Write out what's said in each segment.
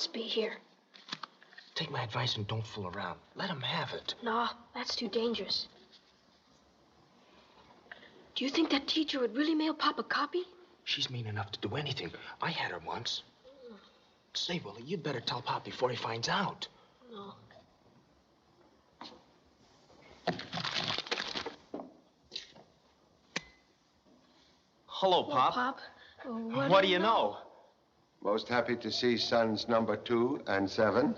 must be here. Take my advice and don't fool around. Let him have it. No, that's too dangerous. Do you think that teacher would really mail Pop a copy? She's mean enough to do anything. I had her once. Say, Willie, you'd better tell Pop before he finds out. No. Hello, Pop. Pop. What do you know? Most happy to see sons number 2 and 7.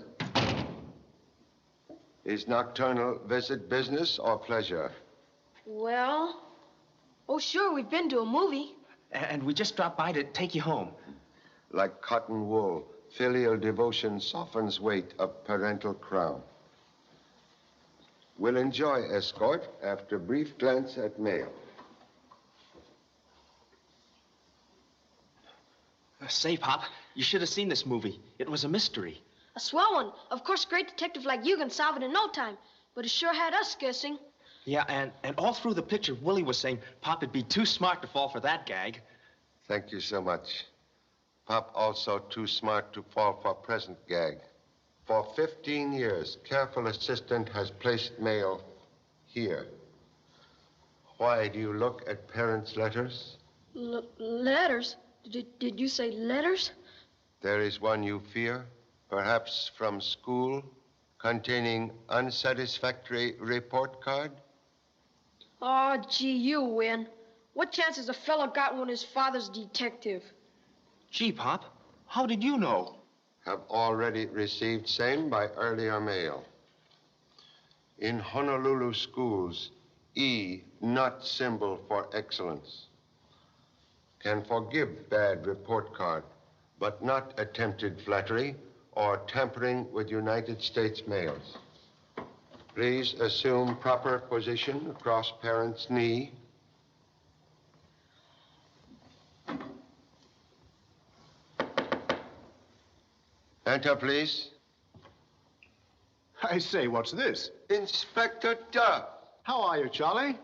Is nocturnal visit business or pleasure? Well, oh, sure, we've been to a movie. And we just dropped by to take you home. Like cotton wool, filial devotion softens weight of parental crown. Will enjoy escort after brief glance at mail. Say, Pop, you should have seen this movie. It was a mystery. A swell one. Of course, a great detective like you can solve it in no time. But it sure had us guessing. Yeah, and all through the picture, Willie was saying Pop would be too smart to fall for that gag. Thank you so much. Pop also too smart to fall for present gag. For 15 years, careful assistant has placed mail here. Why do you look at parents' letters? Letters? Did you say letters? There is one you fear, perhaps from school, containing unsatisfactory report card? Oh, gee, you win. What chance has a fellow got when his father's detective? Gee, Pop, how did you know? Have already received same by earlier mail. In Honolulu schools, E, not symbol for excellence. Can forgive bad report card, but not attempted flattery or tampering with United States mails. Please assume proper position across parent's knee. Enter, please. I say, what's this? Inspector Duff. How are you, Charlie?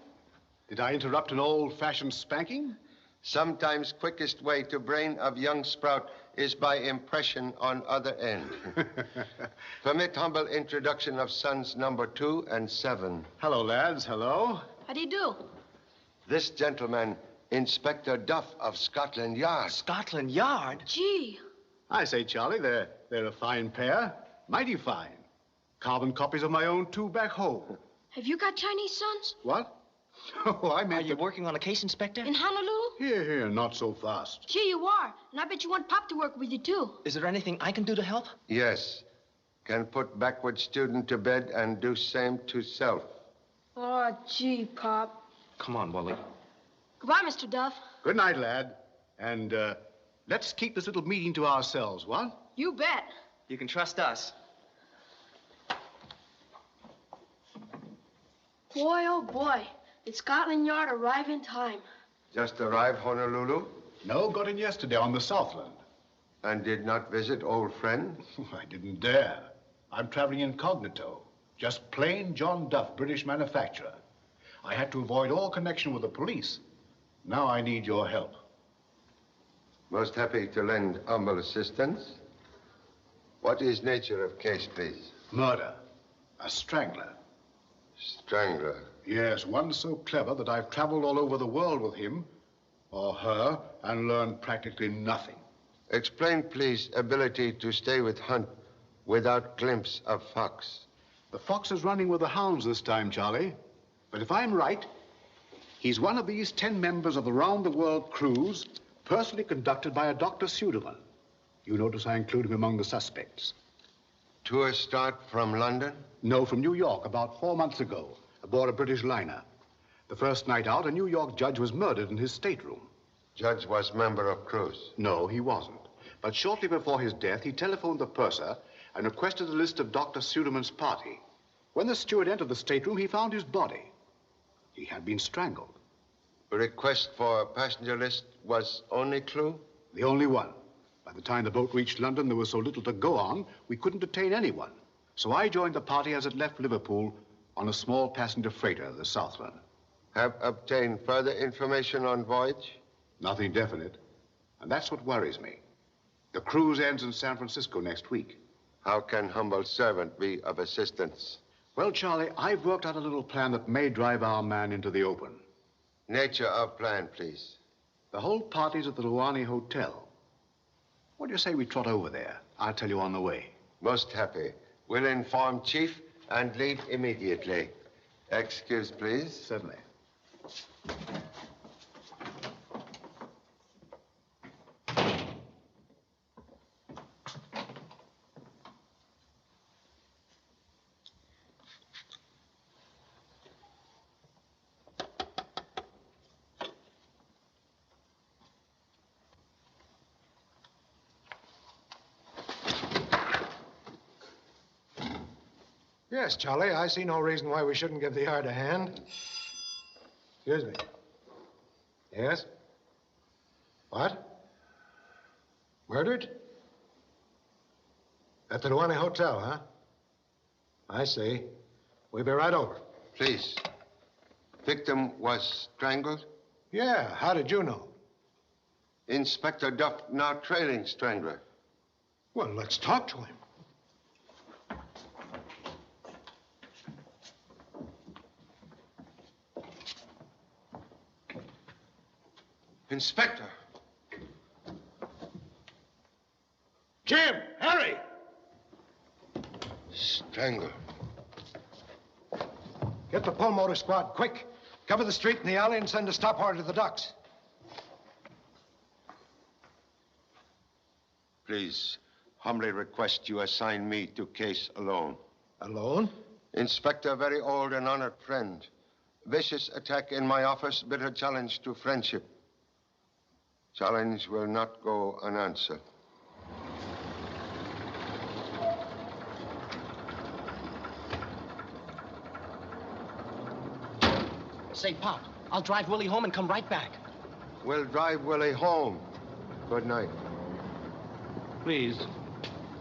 Did I interrupt an old-fashioned spanking? Sometimes quickest way to brain of young sprout is by impression on other end. Permit humble introduction of sons number 2 and 7. Hello, lads. Hello. How do you do? This gentleman, Inspector Duff of Scotland Yard. Scotland Yard? Gee. I say, Charlie, they're a fine pair. Mighty fine. Carbon copies of my own 2 back home. Have you got Chinese sons? What? Oh, I meant Are you working on a case, Inspector? In Honolulu? Here, not so fast. Gee, you are. And I bet you want Pop to work with you, too. Is there anything I can do to help? Yes. Can put backward student to bed and do same to self. Oh, gee, Pop. Come on, Willie. Goodbye, Mr. Duff. Good night, lad. And let's keep this little meeting to ourselves, what? You bet. You can trust us. Boy, oh, boy. Did Scotland Yard arrive in time? Just arrived Honolulu No, got in yesterday on the Southland. and did not visit old friend. I didn't dare. I'm traveling incognito. Just plain John Duff, British manufacturer. I had to avoid all connection with the police. Now I need your help. Most happy to lend humble assistance. What is nature of case, please? Murder. A strangler. Strangler. Yes, one so clever that I've traveled all over the world with him or her and learned practically nothing. Explain, please, ability to stay with hunt without glimpse of fox. The fox is running with the hounds this time, Charlie. But if I'm right, he's one of these 10 members of the round-the-world cruise personally conducted by a Dr. Suderman. You notice I include him among the suspects. Tour start from London? No, from New York about 4 months ago, aboard a British liner. The first night out, a New York judge was murdered in his stateroom. Judge was member of cruise. No, he wasn't. But shortly before his death, he telephoned the purser and requested a list of Dr. Suderman's party. When the steward entered the stateroom, he found his body. He had been strangled. A request for a passenger list was only clue? The only one. By the time the boat reached London, there was so little to go on, we couldn't detain anyone. So I joined the party as it left Liverpool on a small passenger freighter, the Southland. Have obtained further information on voyage? Nothing definite. And that's what worries me. The cruise ends in San Francisco next week. How can humble servant be of assistance? Well, Charlie, I've worked out a little plan that may drive our man into the open. Nature of plan, please. The whole party's at the Luani Hotel. What do you say we trot over there? I'll tell you on the way. Most happy. Will inform Chief and leave immediately. Excuse, please. Certainly. Yes, Charlie, I see no reason why we shouldn't give the yard a hand. Excuse me. Yes? What? Murdered? At the Luani Hotel, huh? I see. We'll be right over. Please. Victim was strangled? Yeah, how did you know? Inspector Duff now trailing strangler. Well, let's talk to him. Inspector. Jim! Harry! Strangled. Get the pulmotor squad, quick. Cover the street and the alley and send a stop order to the docks. Please, humbly request you assign me to case alone. Alone? Inspector, very old and honored friend. Vicious attack in my office, bitter challenge to friendship. Challenge will not go unanswered. Say, Pop, I'll drive Willie home and come right back. We'll drive Willie home. Good night. Please,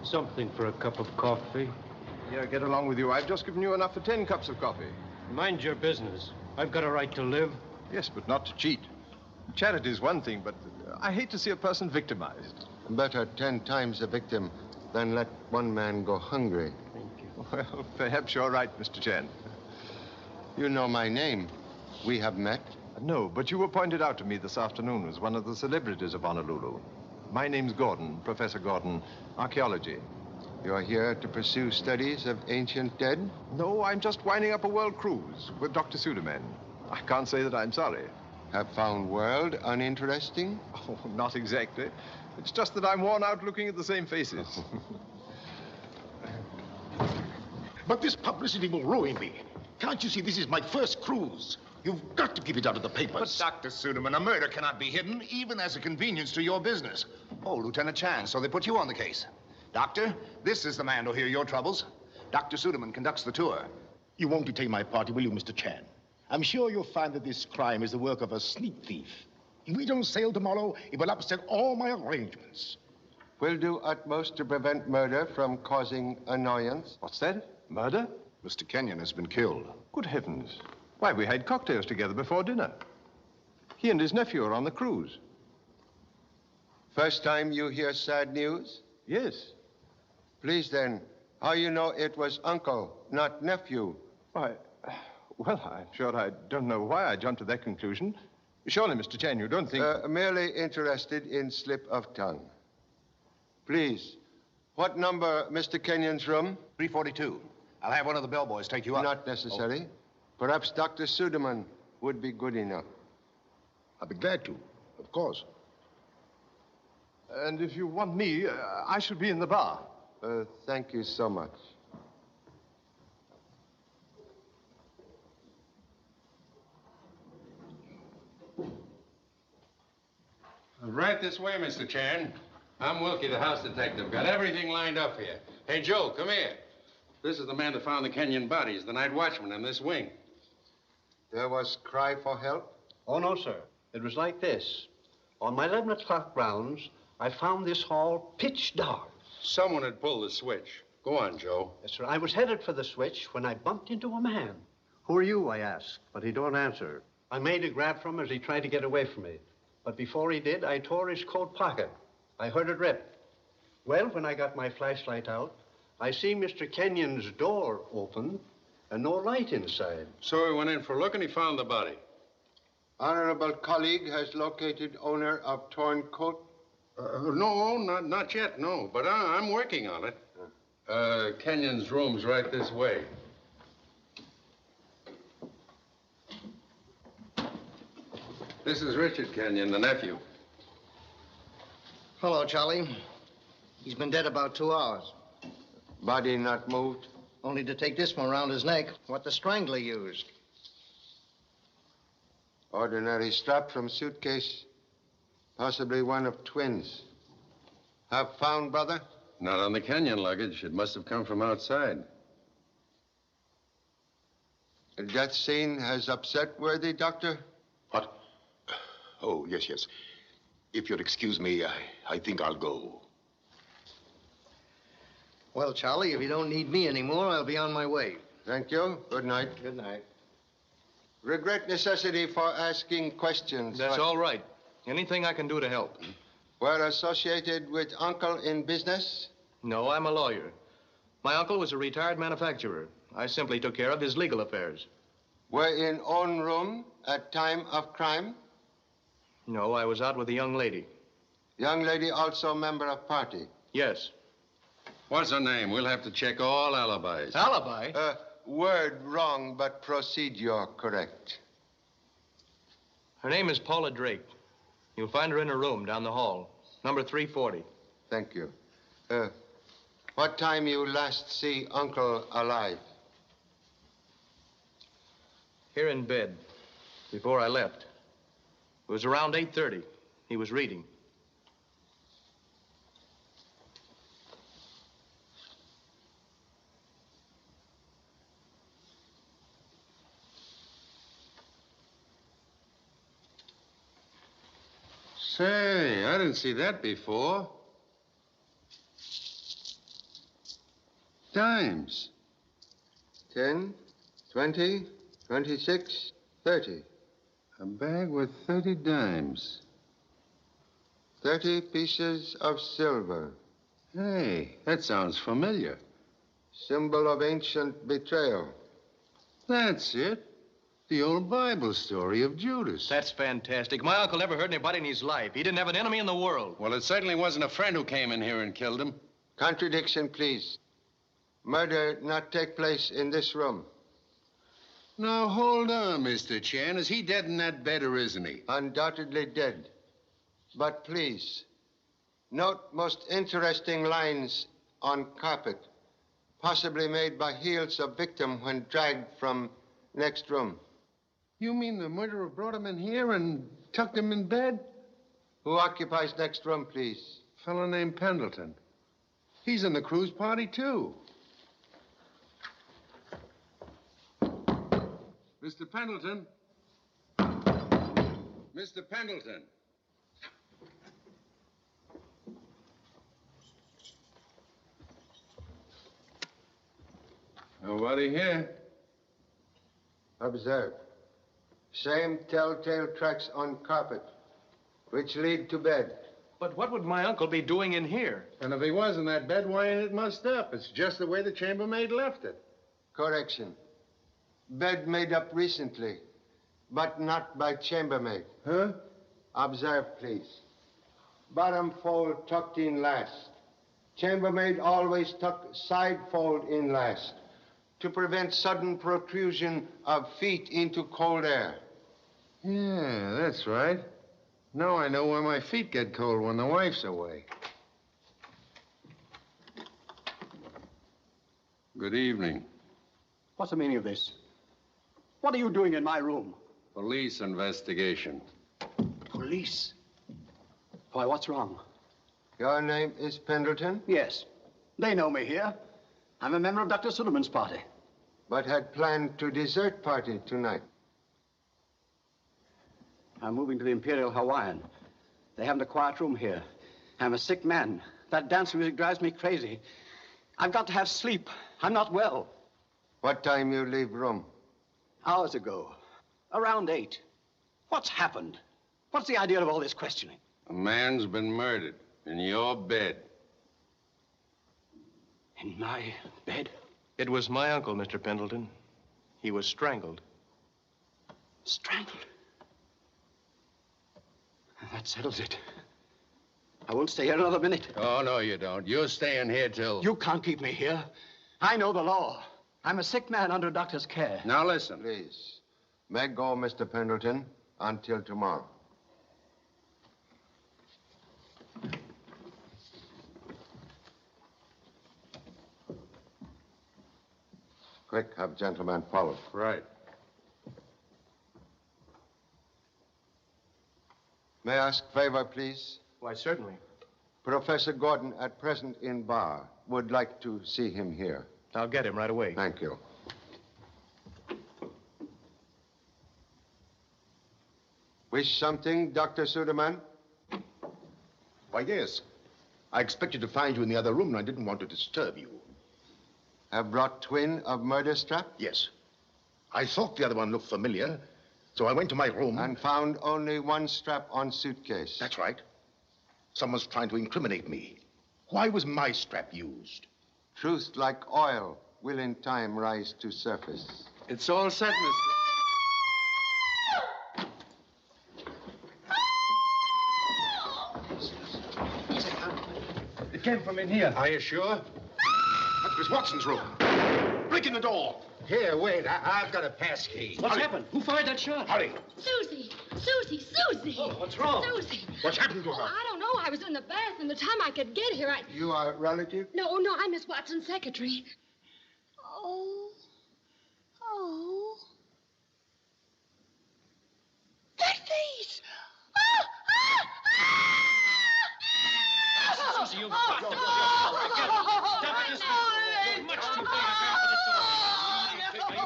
something for a cup of coffee. Yeah, get along with you. I've just given you enough for 10 cups of coffee. Mind your business. I've got a right to live. Yes, but not to cheat. Charity is one thing, but I hate to see a person victimized. Better 10 times a victim than let one man go hungry. Thank you. Well, perhaps you're right, Mr. Chen. You know my name. We have met. No, but you were pointed out to me this afternoon as one of the celebrities of Honolulu. My name's Gordon, Professor Gordon, archaeology. You're here to pursue studies of ancient dead? No, I'm just winding up a world cruise with Dr. Suderman. I can't say that I'm sorry. Have found world uninteresting? Oh, not exactly. It's just that I'm worn out looking at the same faces. But this publicity will ruin me. Can't you see this is my first cruise? You've got to give it out of the papers. But, Dr. Suderman, a murder cannot be hidden, even as a convenience to your business. Oh, Lieutenant Chan, so they put you on the case. Doctor, this is the man to hear your troubles. Dr. Suderman conducts the tour. You won't detain my party, will you, Mr. Chan? I'm sure you'll find that this crime is the work of a sneak thief. If we don't sail tomorrow, it will upset all my arrangements. We'll do utmost to prevent murder from causing annoyance. What's that? Murder? Mr. Kenyon has been killed. Good heavens. Why, we had cocktails together before dinner. He and his nephew are on the cruise. First time you hear sad news? Yes. Please then, how you know it was uncle, not nephew? Why, well, I'm sure I don't know why I jumped to that conclusion. Surely, Mr. Chen, you don't think... Merely interested in slip of tongue. Please, what number Mr. Kenyon's room? 342. I'll have one of the bellboys take you up. Not necessary. Perhaps Dr. Suderman would be good enough. I'll be glad to, of course. And if you want me, I should be in the bar. Thank you so much. Right this way, Mr. Chan. I'm Wilkie, the house detective. Got everything lined up here. Hey, Joe, come here. This is the man that found the Kenyon bodies, the night watchman in this wing. There was cry for help? Oh, no, sir. It was like this. On my 11 o'clock rounds, I found this hall pitch dark. Someone had pulled the switch. Go on, Joe. Yes, sir. I was headed for the switch when I bumped into a man. Who are you, I asked, but he don't answer. I made a grab from him as he tried to get away from me. But before he did, I tore his coat pocket. I heard it rip. Well, when I got my flashlight out, I see Mr. Kenyon's door open and no light inside. So he went in for a look and he found the body. Honorable colleague has located owner of torn coat. No, not yet, no. But I'm working on it. Kenyon's room's right this way. This is Richard Kenyon, the nephew. Hello, Charlie. He's been dead about 2 hours. Body not moved? Only to take this one around his neck, what the strangler used. Ordinary strap from suitcase. Possibly one of twins. Have found, brother? Not on the Kenyon luggage. It must have come from outside. The death scene has upset worthy, Doctor? What? Oh, yes. If you'll excuse me, I think I'll go. Well, Charlie, if you don't need me anymore, I'll be on my way. Thank you. Good night. Good night. Regret necessity for asking questions. That's all right. Anything I can do to help. Were associated with uncle in business? No, I'm a lawyer. My uncle was a retired manufacturer. I simply took care of his legal affairs. Were in own room at time of crime? No, I was out with a young lady. Young lady also member of party? Yes. What's her name? We'll have to check all alibis. Alibi? Word wrong, but procedure correct. Her name is Paula Drake. You'll find her in her room down the hall, number 340. Thank you. What time you last see uncle alive? Here in bed, before I left. It was around 8:30. He was reading. Say, I didn't see that before. Dimes. 10, 20, 26, 30. A bag with 30 dimes. 30 pieces of silver. Hey, that sounds familiar. Symbol of ancient betrayal. That's it. The old Bible story of Judas. That's fantastic. My uncle never hurt anybody in his life. He didn't have an enemy in the world. Well, it certainly wasn't a friend who came in here and killed him. Contradiction, please. Murder not take place in this room. Now, hold on, Mr. Chan. Is he dead in that bed or isn't he? Undoubtedly dead. But please, note most interesting lines on carpet, possibly made by heels of victim when dragged from next room. You mean the murderer brought him in here and tucked him in bed? Who occupies next room, please? A fellow named Pendleton. He's in the cruise party, too. Mr. Pendleton. Mr. Pendleton. Nobody here. Observe. Same telltale tracks on carpet, which lead to bed. But what would my uncle be doing in here? And if he was in that bed, why ain't it mussed up? It's just the way the chambermaid left it. Correction. Bed made up recently, but not by chambermaid. Huh? Observe, please. Bottom fold tucked in last. Chambermaid always tuck side fold in last to prevent sudden protrusion of feet into cold air. Yeah, that's right. Now I know why my feet get cold when the wife's away. Good evening. What's the meaning of this? What are you doing in my room? Police investigation. Police? Why, what's wrong? Your name is Pendleton? Yes. They know me here. I'm a member of Dr. Suleiman's party. But had planned to desert party tonight. I'm moving to the Imperial Hawaiian. They haven't a quiet room here. I'm a sick man. That dance music drives me crazy. I've got to have sleep. I'm not well. What time you leave room? Hours ago. Around 8. What's happened? What's the idea of all this questioning? A man's been murdered in your bed. In my bed? It was my uncle, Mr. Pendleton. He was strangled. Strangled? That settles it. I won't stay here another minute. Oh, no, you don't. You're staying here till... You can't keep me here. I know the law. I'm a sick man under a doctor's care. Now, listen. Please. May go, Mr. Pendleton, until tomorrow. Quick, have gentlemen follow. Right. May I ask favor, please? Why, certainly. Professor Gordon, at present in bar, would like to see him here. I'll get him right away. Thank you. Wish something, Dr. Suderman? Why, yes. I expected to find you in the other room, and I didn't want to disturb you. Have brought twin of murder strap? Yes. I thought the other one looked familiar, so I went to my room. And found only one strap on suitcase. That's right. Someone's trying to incriminate me. Why was my strap used? Truth, like oil, will in time rise to surface. It's all set, mister. It came from in here. Are you sure? That's Miss Watson's room. Break in the door. Here, wait. I've got a pass key. What's happened? Who fired that shot? Hurry. Susie! Susie! Susie! Oh, what's wrong? Susie! What's happened to her? I don't know. I was in the bath, and the time I could get here, You are a relative? No, I'm Miss Watson's secretary. Oh. Oh. That face! Susie, you've got to go. Stop this. You're much too big a girl for this sort of thing.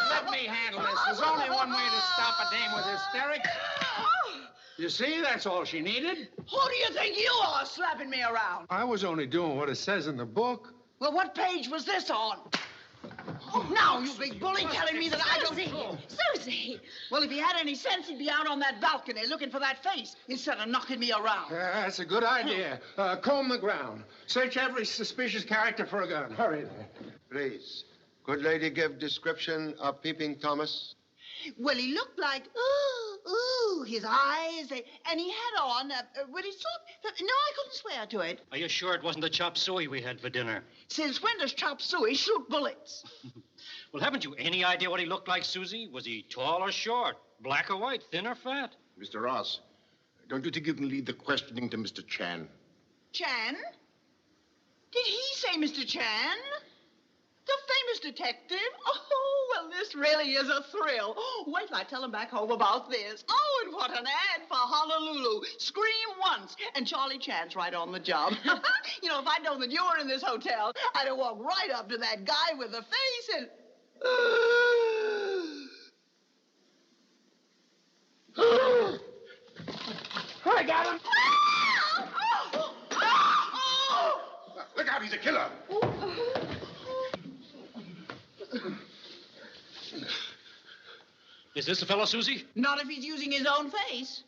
Let me handle this. There's only one way to stop a dame with hysterics. You see, that's all she needed. Who do you think you are, slapping me around? I was only doing what it says in the book. Well, what page was this on? Oh, now, you big bully, telling me that I don't... Susie! Well, if he had any sense, he'd be out on that balcony looking for that face instead of knocking me around. That's a good idea. Comb the ground. Search every suspicious character for a gun. Hurry there. Please. Could lady give description of Peeping Thomas? Well, he looked like, his eyes, and he had on, well, he sort no, I couldn't swear to it. Are you sure it wasn't the chop suey we had for dinner? Since when does chop suey shoot bullets? Well, haven't you any idea what he looked like, Susie? Was he tall or short? Black or white? Thin or fat? Mr. Ross, don't you think you can leave the questioning to Mr. Chan? Chan? Did he say Mr. Chan? The famous detective? Oh, well, this really is a thrill. Wait till I tell him back home about this. Oh, and what an ad for Honolulu. Scream once, and Charlie Chan's right on the job. You know, if I'd known that you were in this hotel, I'd have walked right up to that guy with the face and... I got him! Look out, he's a killer! Is this the fellow, Susie? Not if he's using his own face.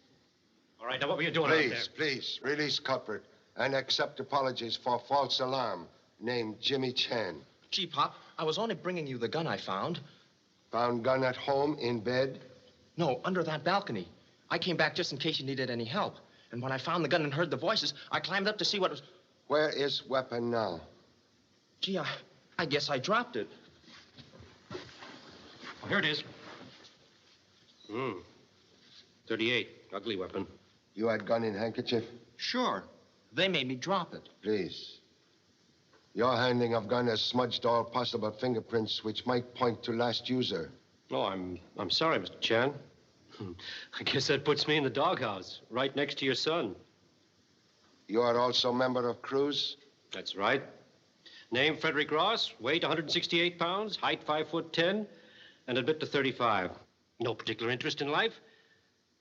All right, now what were you doing out there? Please, release culprit and accept apologies for false alarm. Named Jimmy Chan. Gee, Pop, I was only bringing you the gun I found. Found gun at home, in bed? No, under that balcony. I came back just in case you needed any help. And when I found the gun and heard the voices, I climbed up to see what was... Where is weapon now? Gee, I guess I dropped it. Oh, here it is. 38. Ugly weapon. You had gun in handkerchief? Sure. They made me drop it. Please. Your handling of gun has smudged all possible fingerprints which might point to last user. Oh, I'm sorry, Mr. Chan. I guess that puts me in the doghouse, right next to your son. You are also a member of Cruz? That's right. Name Frederick Ross, weight 168 pounds, height 5'10", and admit to 35. No particular interest in life,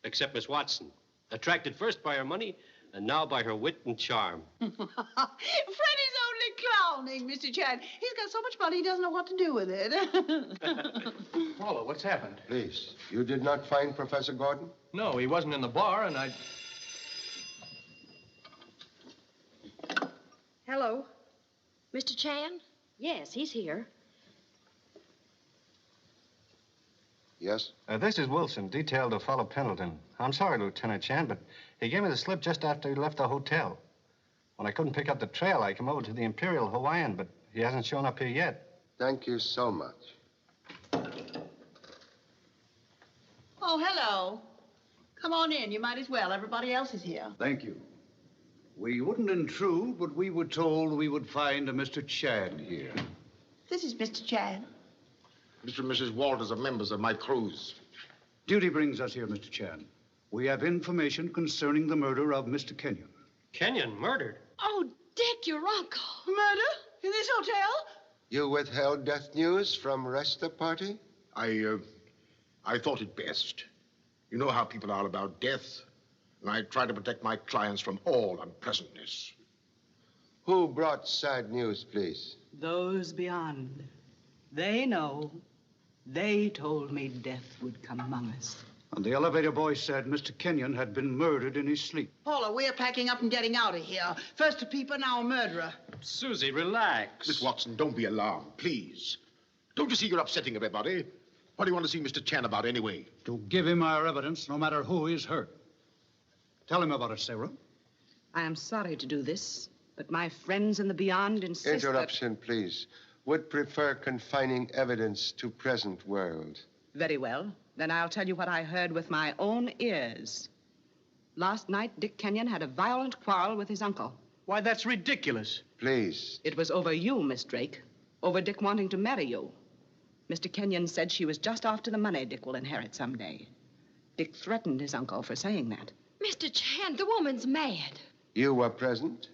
except Miss Watson. Attracted first by her money, and now by her wit and charm. Freddie's only clowning, Mr. Chan. He's got so much money he doesn't know what to do with it. Paula, what's happened? Please. You did not find Professor Gordon? No, he wasn't in the bar, and Hello. Mr. Chan? Yes, he's here. Yes? This is Wilson, detailed to follow Pendleton. I'm sorry, Lieutenant Chan, but he gave me the slip just after he left the hotel. When I couldn't pick up the trail, I came over to the Imperial Hawaiian, but he hasn't shown up here yet. Thank you so much. Oh, hello. Come on in. You might as well. Everybody else is here. Thank you. We wouldn't intrude, but we were told we would find a Mr. Chan here. This is Mr. Chan. Mr. and Mrs. Walters are members of my cruise. Duty brings us here, Mr. Chan. We have information concerning the murder of Mr. Kenyon. Kenyon murdered? Oh, Dick, your uncle. Murder? In this hotel? You withheld death news from rest of the party? I thought it best. You know how people are about death, and I try to protect my clients from all unpleasantness. Who brought sad news, please? Those beyond. They know. They told me death would come among us. And the elevator boy said Mr. Kenyon had been murdered in his sleep. Paula, we're packing up and getting out of here. First a peeper, now a murderer. Susie, relax. Miss Watson, don't be alarmed, please. Don't you see you're upsetting everybody? What do you want to see Mr. Chan about anyway? To give him our evidence, no matter who is hurt. Tell him about it, Sarah. I am sorry to do this, but my friends in the beyond insist Interruption, please. Would prefer confining evidence to present world. Very well. Then I'll tell you what I heard with my own ears. Last night, Dick Kenyon had a violent quarrel with his uncle. Why, that's ridiculous. Please. It was over you, Miss Drake. Over Dick wanting to marry you. Mr. Kenyon said she was just after the money Dick will inherit someday. Dick threatened his uncle for saying that. Mr. Chan, the woman's mad. You were present?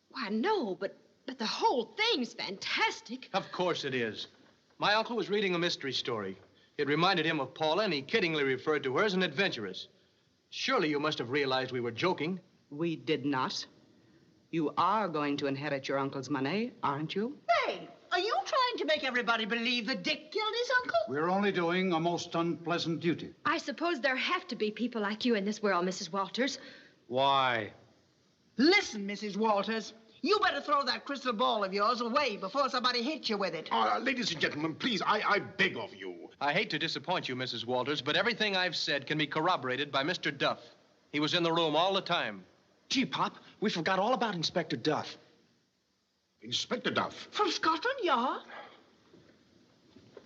Why, no, but the whole thing's fantastic. Of course it is. My uncle was reading a mystery story. It reminded him of Paula, and he kiddingly referred to her as an adventuress. Surely you must have realized we were joking. We did not. You are going to inherit your uncle's money, aren't you? Hey, are you trying to make everybody believe that Dick killed his uncle? We're only doing a most unpleasant duty. I suppose there have to be people like you in this world, Mrs. Walters. Why? Listen, Mrs. Walters. You better throw that crystal ball of yours away before somebody hits you with it. Ladies and gentlemen, please, I beg of you. I hate to disappoint you, Mrs. Walters, but everything I've said can be corroborated by Mr. Duff. He was in the room all the time. Gee, Pop, we forgot all about Inspector Duff. Inspector Duff? From Scotland Yard?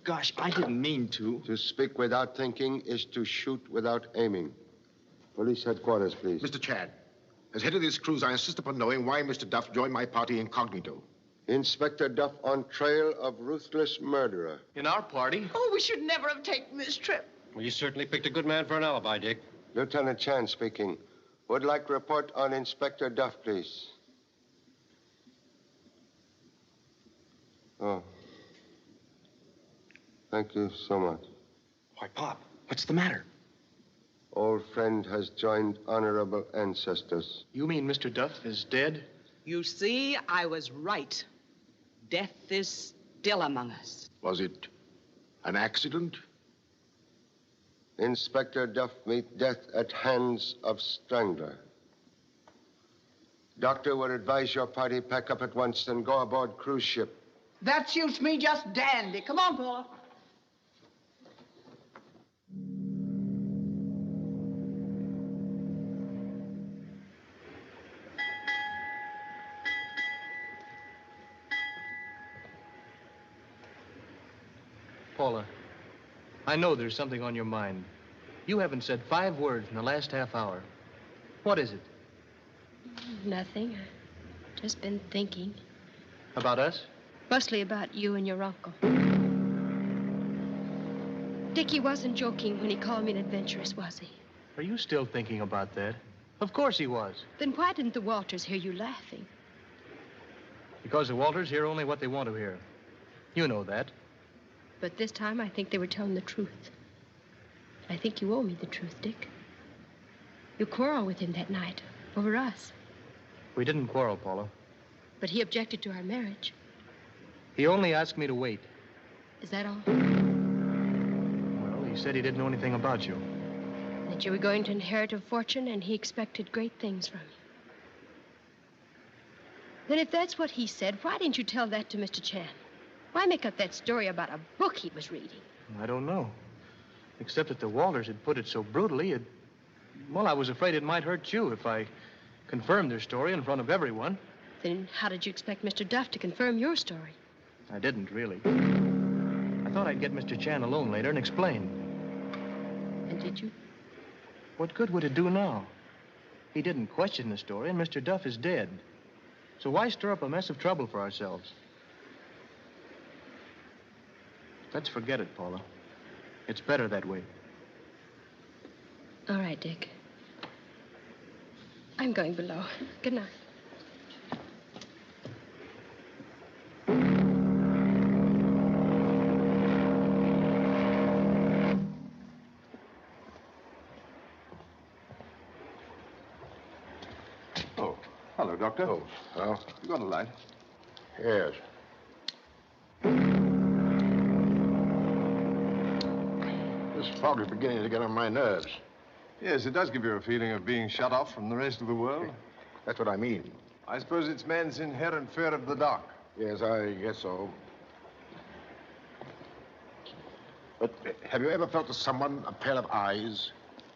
Gosh, I didn't mean to. To speak without thinking is to shoot without aiming. Police headquarters, please. Mr. Chad, as head of this cruise, I insist upon knowing why Mr. Duff joined my party incognito. Inspector Duff on trail of ruthless murderer. In our party? Oh, we should never have taken this trip. Well, you certainly picked a good man for an alibi, Dick. Lieutenant Chan speaking. Would like report on Inspector Duff, please. Oh. Thank you so much. Why, Pop, what's the matter? Old friend has joined honorable ancestors. You mean Mr. Duff is dead? You see, I was right. Death is still among us. Was it an accident? Inspector Duff meet death at hands of strangler. Doctor would advise your party pack up at once and go aboard cruise ship. That suits me just dandy. Come on, Paula. Paula, I know there's something on your mind. You haven't said 5 words in the last half hour. What is it? Nothing. I've just been thinking. About us? Mostly about you and your uncle. Dickie wasn't joking when he called me an adventuress, was he? Are you still thinking about that? Of course he was. Then why didn't the Walters hear you laughing? Because the Walters hear only what they want to hear. You know that. But this time I think they were telling the truth. I think you owe me the truth, Dick. You quarreled with him that night over us. We didn't quarrel, Paula. But he objected to our marriage. He only asked me to wait. Is that all? Well, he said he didn't know anything about you. That you were going to inherit a fortune and he expected great things from you. Then if that's what he said, why didn't you tell that to Mr. Chan? Why make up that story about a book he was reading? I don't know. Except that the Walters had put it so brutally, well, I was afraid it might hurt you if I confirmed their story in front of everyone. Then how did you expect Mr. Duff to confirm your story? I didn't, really. I thought I'd get Mr. Chan alone later and explain. And did you? What good would it do now? He didn't question the story, and Mr. Duff is dead. So why stir up a mess of trouble for ourselves? Let's forget it, Paula. It's better that way. All right, Dick. I'm going below. Good night. Oh, hello, Doctor. Oh, well. You got a light? Yes. This fog is beginning to get on my nerves. Yes, it does give you a feeling of being shut off from the rest of the world. That's what I mean. I suppose it's man's inherent fear of the dark. Yes, I guess so. But have you ever felt that someone, a pair of eyes,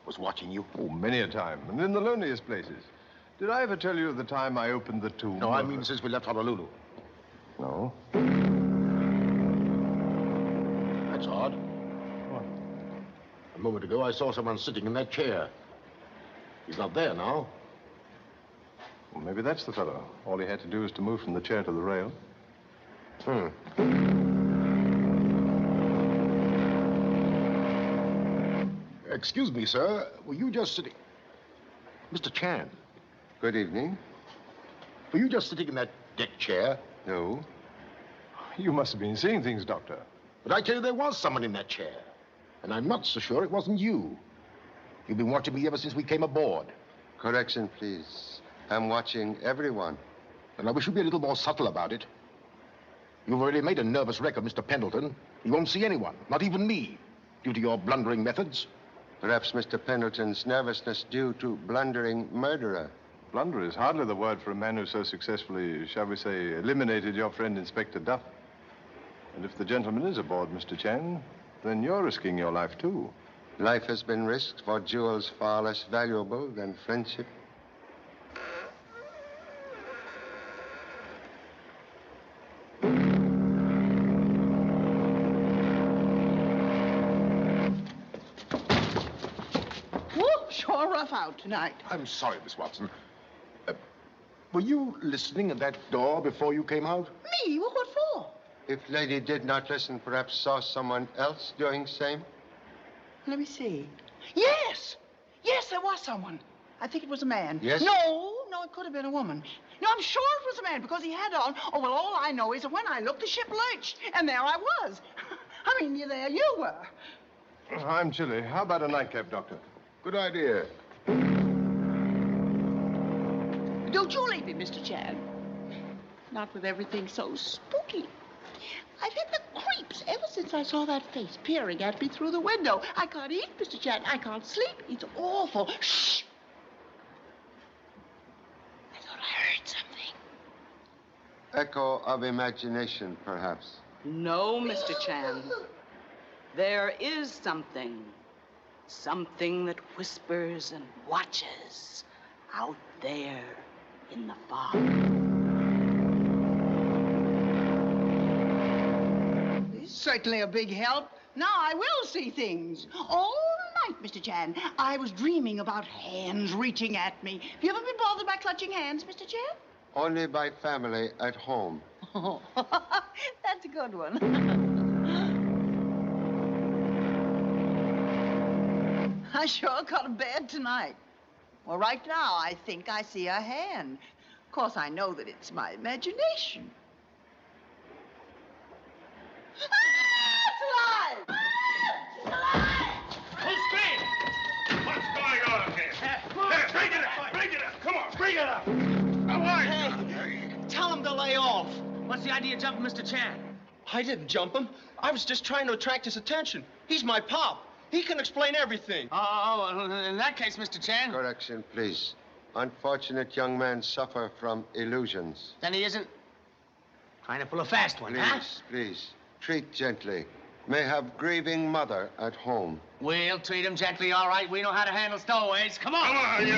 was watching you? Oh, many a time, and in the loneliest places. Did I ever tell you of the time I opened the tomb? No, I mean since we left Honolulu. No. That's odd. What? A moment ago, I saw someone sitting in that chair. He's not there now. Well, maybe that's the fellow. All he had to do was to move from the chair to the rail. Excuse me, sir. Were you just sitting... Mr. Chan. Good evening. Were you just sitting in that deck chair? No. You must have been seeing things, Doctor. But I tell you, there was someone in that chair. And I'm not so sure it wasn't you. You've been watching me ever since we came aboard. Correction, please. I'm watching everyone. And I wish you'd be a little more subtle about it. You've already made a nervous wreck of Mr. Pendleton. You won't see anyone, not even me, due to your blundering methods. Perhaps Mr. Pendleton's nervousness due to blundering murderer. Blunder is hardly the word for a man who so successfully, shall we say, eliminated your friend Inspector Duff. And if the gentleman is aboard, Mr. Chan, then you're risking your life, too. Life has been risked for jewels far less valuable than friendship. Whoop, sure rough out tonight. I'm sorry, Miss Watson. Were you listening at that door before you came out? Me? Well, what for? If lady did not listen, perhaps saw someone else doing same? Let me see. Yes! Yes, there was someone. I think it was a man. Yes? No, it could have been a woman. No, I'm sure it was a man because he had on... Oh, well, all I know is that when I looked, the ship lurched, and there I was. I mean, there you were. I'm chilly. How about a nightcap, Doctor? Good idea. Don't you leave me, Mr. Chan. Not with everything so spooky. I've had the creeps ever since I saw that face peering at me through the window. I can't eat, Mr. Chan. I can't sleep. It's awful. Shh! I thought I heard something. Echo of imagination, perhaps. No, Mr. Chan. There is something. Something that whispers and watches out there in the fog. This is certainly a big help. Now I will see things. All night, Mr. Chan, I was dreaming about hands reaching at me. Have you ever been bothered by clutching hands, Mr. Chan? Only by family at home. Oh, that's a good one. I sure got a bed tonight. Well, right now, I think I see a hand. Of course, I know that it's my imagination. Ah, it's alive! Ah, it's alive! Who's screaming? What's going on here? Here, bring it up! Bring it up! Come on, bring it up! How are you? Hey, tell him to lay off. What's the idea of jumping Mr. Chan? I didn't jump him. I was just trying to attract his attention. He's my pop. He can explain everything. Oh, in that case, Mr. Chan. Correction, please. Unfortunate young man suffer from illusions. Then he isn't trying to pull a fast one, huh? Please, treat gently. May have grieving mother at home. We'll treat him gently, all right. We know how to handle stowaways. Come on. Come on, you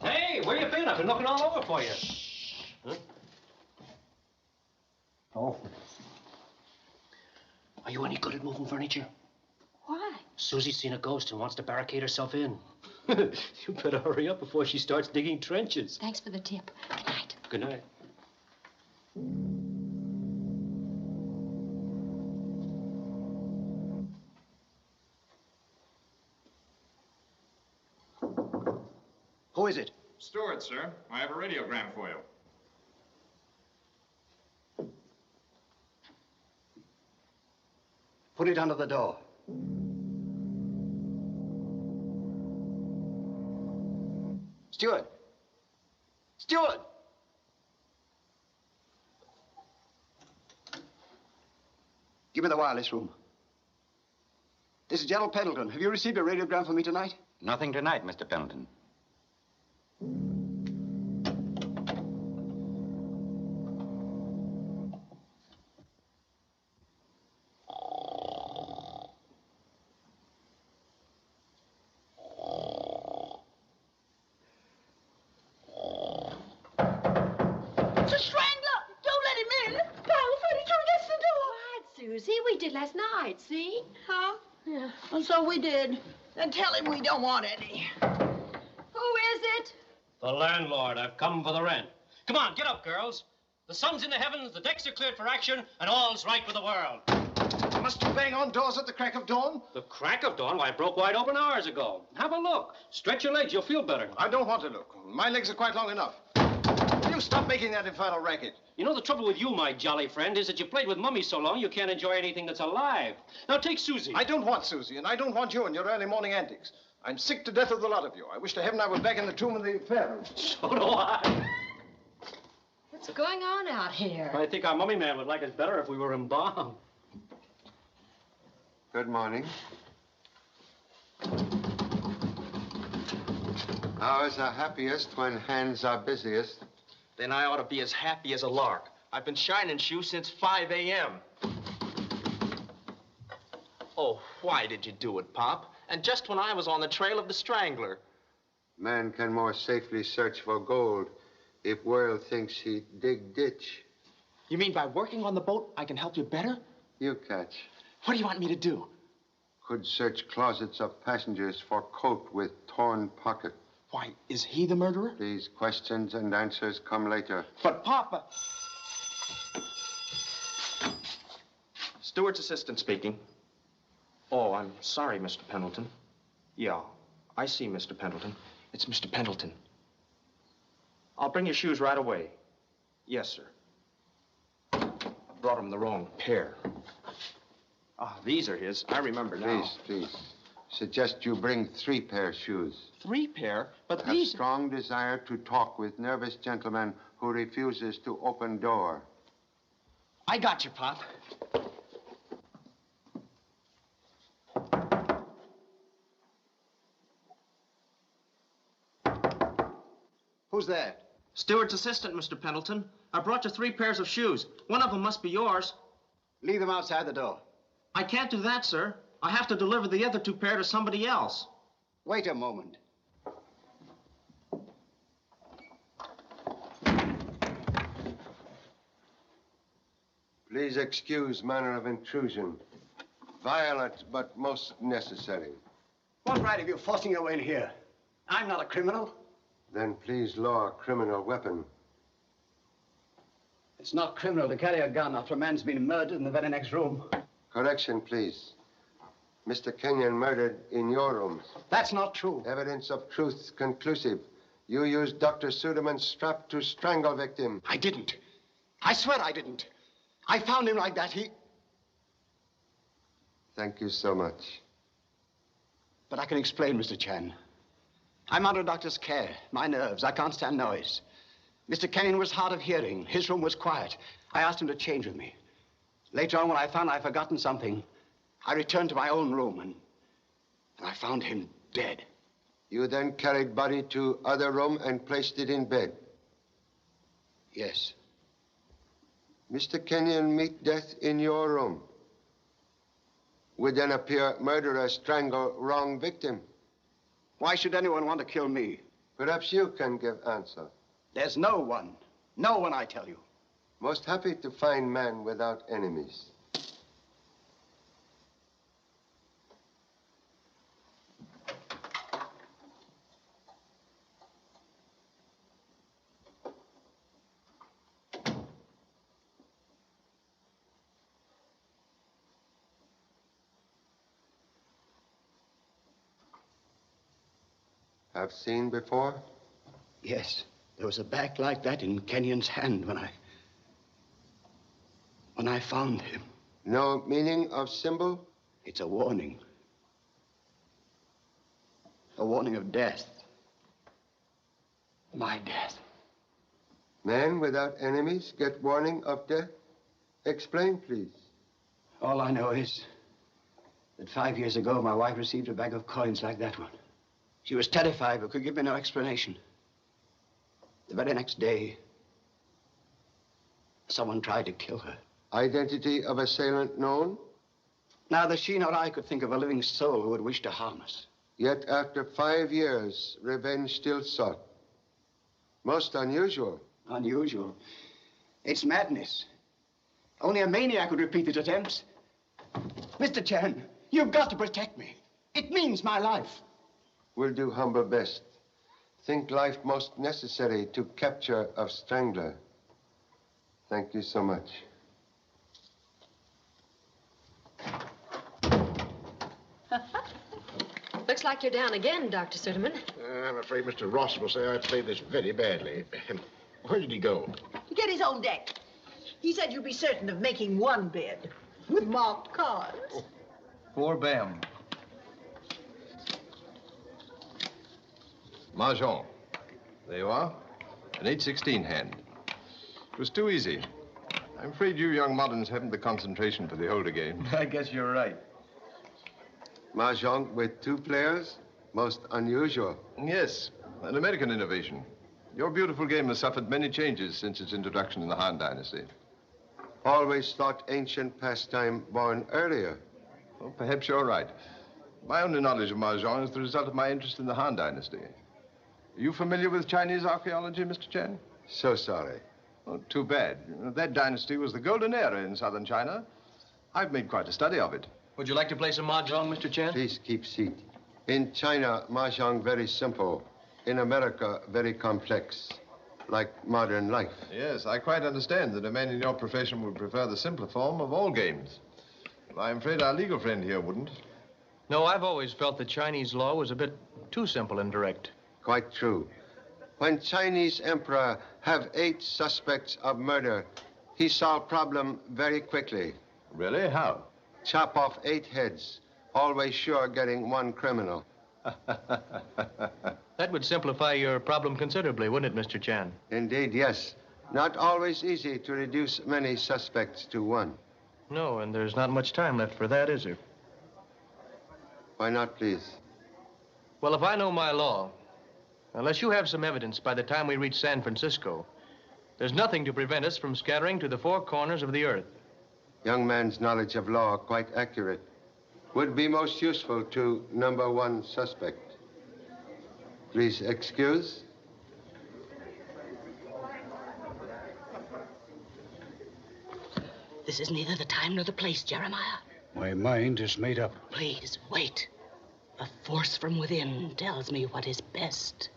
Hey, where you been? I've been looking all over for you. Huh? Oh. Are you any good at moving furniture? Why? Susie's seen a ghost and wants to barricade herself in. You better hurry up before she starts digging trenches. Thanks for the tip. Good night. Good night. Who is it? Stewart, sir. I have a radiogram for you. Put it under the door. Stewart! Stewart! Give me the wireless room. This is General Pendleton. Have you received a radiogram from me tonight? Nothing tonight, Mr. Pendleton. It's a strangler! Don't let him in! Pile of furniture against the door! Quiet, Susie. We did last night, see? Huh? Yeah. And so we did. Then tell him we don't want any. Who is it? The landlord. I've come for the rent. Come on, get up, girls. The sun's in the heavens, the decks are cleared for action, and all's right with the world. Must you bang on doors at the crack of dawn? The crack of dawn? Why, it broke wide open hours ago. Have a look. Stretch your legs. You'll feel better. I don't want to look. My legs are quite long enough. Will you stop making that infernal racket? You know, the trouble with you, my jolly friend, is that you played with Mummy so long you can't enjoy anything that's alive. Now, take Susie. I don't want Susie, and I don't want you and your early morning antics. I'm sick to death of the lot of you. I wish to heaven I were back in the tomb of the Pharaoh. So do I. What's going on out here? I think our mummy man would like us better if we were embalmed. Good morning. Hours are happiest when hands are busiest. Then I ought to be as happy as a lark. I've been shining shoes since 5 a.m. Oh, why did you do it, Pop? And just when I was on the trail of the strangler. Man can more safely search for gold if world thinks he dig ditch. You mean by working on the boat, I can help you better? You catch. What do you want me to do? Could search closets of passengers for coat with torn pocket. Why, is he the murderer? These questions and answers come later. But, Papa... Stewart's assistant speaking. Oh, I'm sorry, Mr. Pendleton. Yeah, I see, Mr. Pendleton. It's Mr. Pendleton. I'll bring your shoes right away. Yes, sir. I brought him the wrong pair. Ah, these are his. I remember now. Please. Suggest you bring 3 pair shoes. 3 pair? But Have these... strong desire to talk with nervous gentleman who refuses to open door. I got you, Pop. Who's there? Stewart's assistant, Mr. Pendleton. I brought you 3 pairs of shoes. One of them must be yours. Leave them outside the door. I can't do that, sir. I have to deliver the other 2 pair to somebody else. Wait a moment. Please excuse manner of intrusion. Violent, but most necessary. What right have you forcing your way in here? I'm not a criminal. Then please lower criminal weapon. It's not criminal to carry a gun after a man's been murdered in the very next room. Correction, please. Mr. Kenyon murdered in your room. That's not true. Evidence of truth conclusive. You used Dr. Suderman's strap to strangle victim. I didn't. I swear I didn't. I found him like that. Thank you so much. But I can explain, Mr. Chan. I'm under a doctor's care. My nerves. I can't stand noise. Mr. Kenyon was hard of hearing. His room was quiet. I asked him to change with me. Later on, when I found I'd forgotten something, I returned to my own room and I found him dead. You then carried body to other room and placed it in bed? Yes. Mr. Kenyon meet death in your room. Would then appear murderer, strangle, wrong victim. Why should anyone want to kill me? Perhaps you can give answer. There's no one. No one, I tell you. Most happy to find man without enemies. Have seen before? Yes. There was a back like that in Kenyon's hand when I found him. No meaning of symbol? It's a warning. A warning of death. My death. Men without enemies get warning of death? Explain, please. All I know is that 5 years ago, my wife received a bag of coins like that one. She was terrified but could give me no explanation. The very next day, someone tried to kill her. Identity of assailant known? Neither she nor I could think of a living soul who would wish to harm us. Yet after 5 years, revenge still sought. Most unusual. Unusual? It's madness. Only a maniac would repeat these attempts. Mr. Chan, you've got to protect me. It means my life. We'll do humble best. Think life most necessary to capture of strangler. Thank you so much. Looks like you're down again, Dr. Suderman. I'm afraid Mr. Ross will say I played this very badly. Where did he go? To get his own deck. He said you'd be certain of making one bid with marked cards. Poor Bam. Mahjong. There you are. An 8-16 hand. It was too easy. I'm afraid you young moderns haven't the concentration for the older game. I guess you're right. Mahjong with 2 players? Most unusual. Yes, an American innovation. Your beautiful game has suffered many changes since its introduction in the Han Dynasty. Always thought ancient pastime born earlier. Well, perhaps you're right. My only knowledge of Mahjong is the result of my interest in the Han Dynasty. Are you familiar with Chinese archaeology, Mr. Chen? So sorry. Oh, too bad. That dynasty was the golden era in southern China. I've made quite a study of it. Would you like to play some Mahjong, Mr. Chen? Please keep seat. In China, Mahjong very simple. In America, very complex. Like modern life. Yes, I quite understand that a man in your profession would prefer the simpler form of all games. I'm afraid our legal friend here wouldn't. No, I've always felt that Chinese law was a bit too simple and direct. Quite true. When Chinese emperor have 8 suspects of murder, he solved problem very quickly. Really? How? Chop off 8 heads. Always sure getting 1 criminal. That would simplify your problem considerably, wouldn't it, Mr. Chan? Indeed, yes. Not always easy to reduce many suspects to 1. No, and there's not much time left for that, is there? Why not, please? Well, if I know my law, unless you have some evidence by the time we reach San Francisco, there's nothing to prevent us from scattering to the 4 corners of the earth. Young man's knowledge of law quite accurate. Would be most useful to number 1 suspect. Please excuse. This is neither the time nor the place, Jeremiah. My mind is made up. Please, wait. A force from within tells me what is best.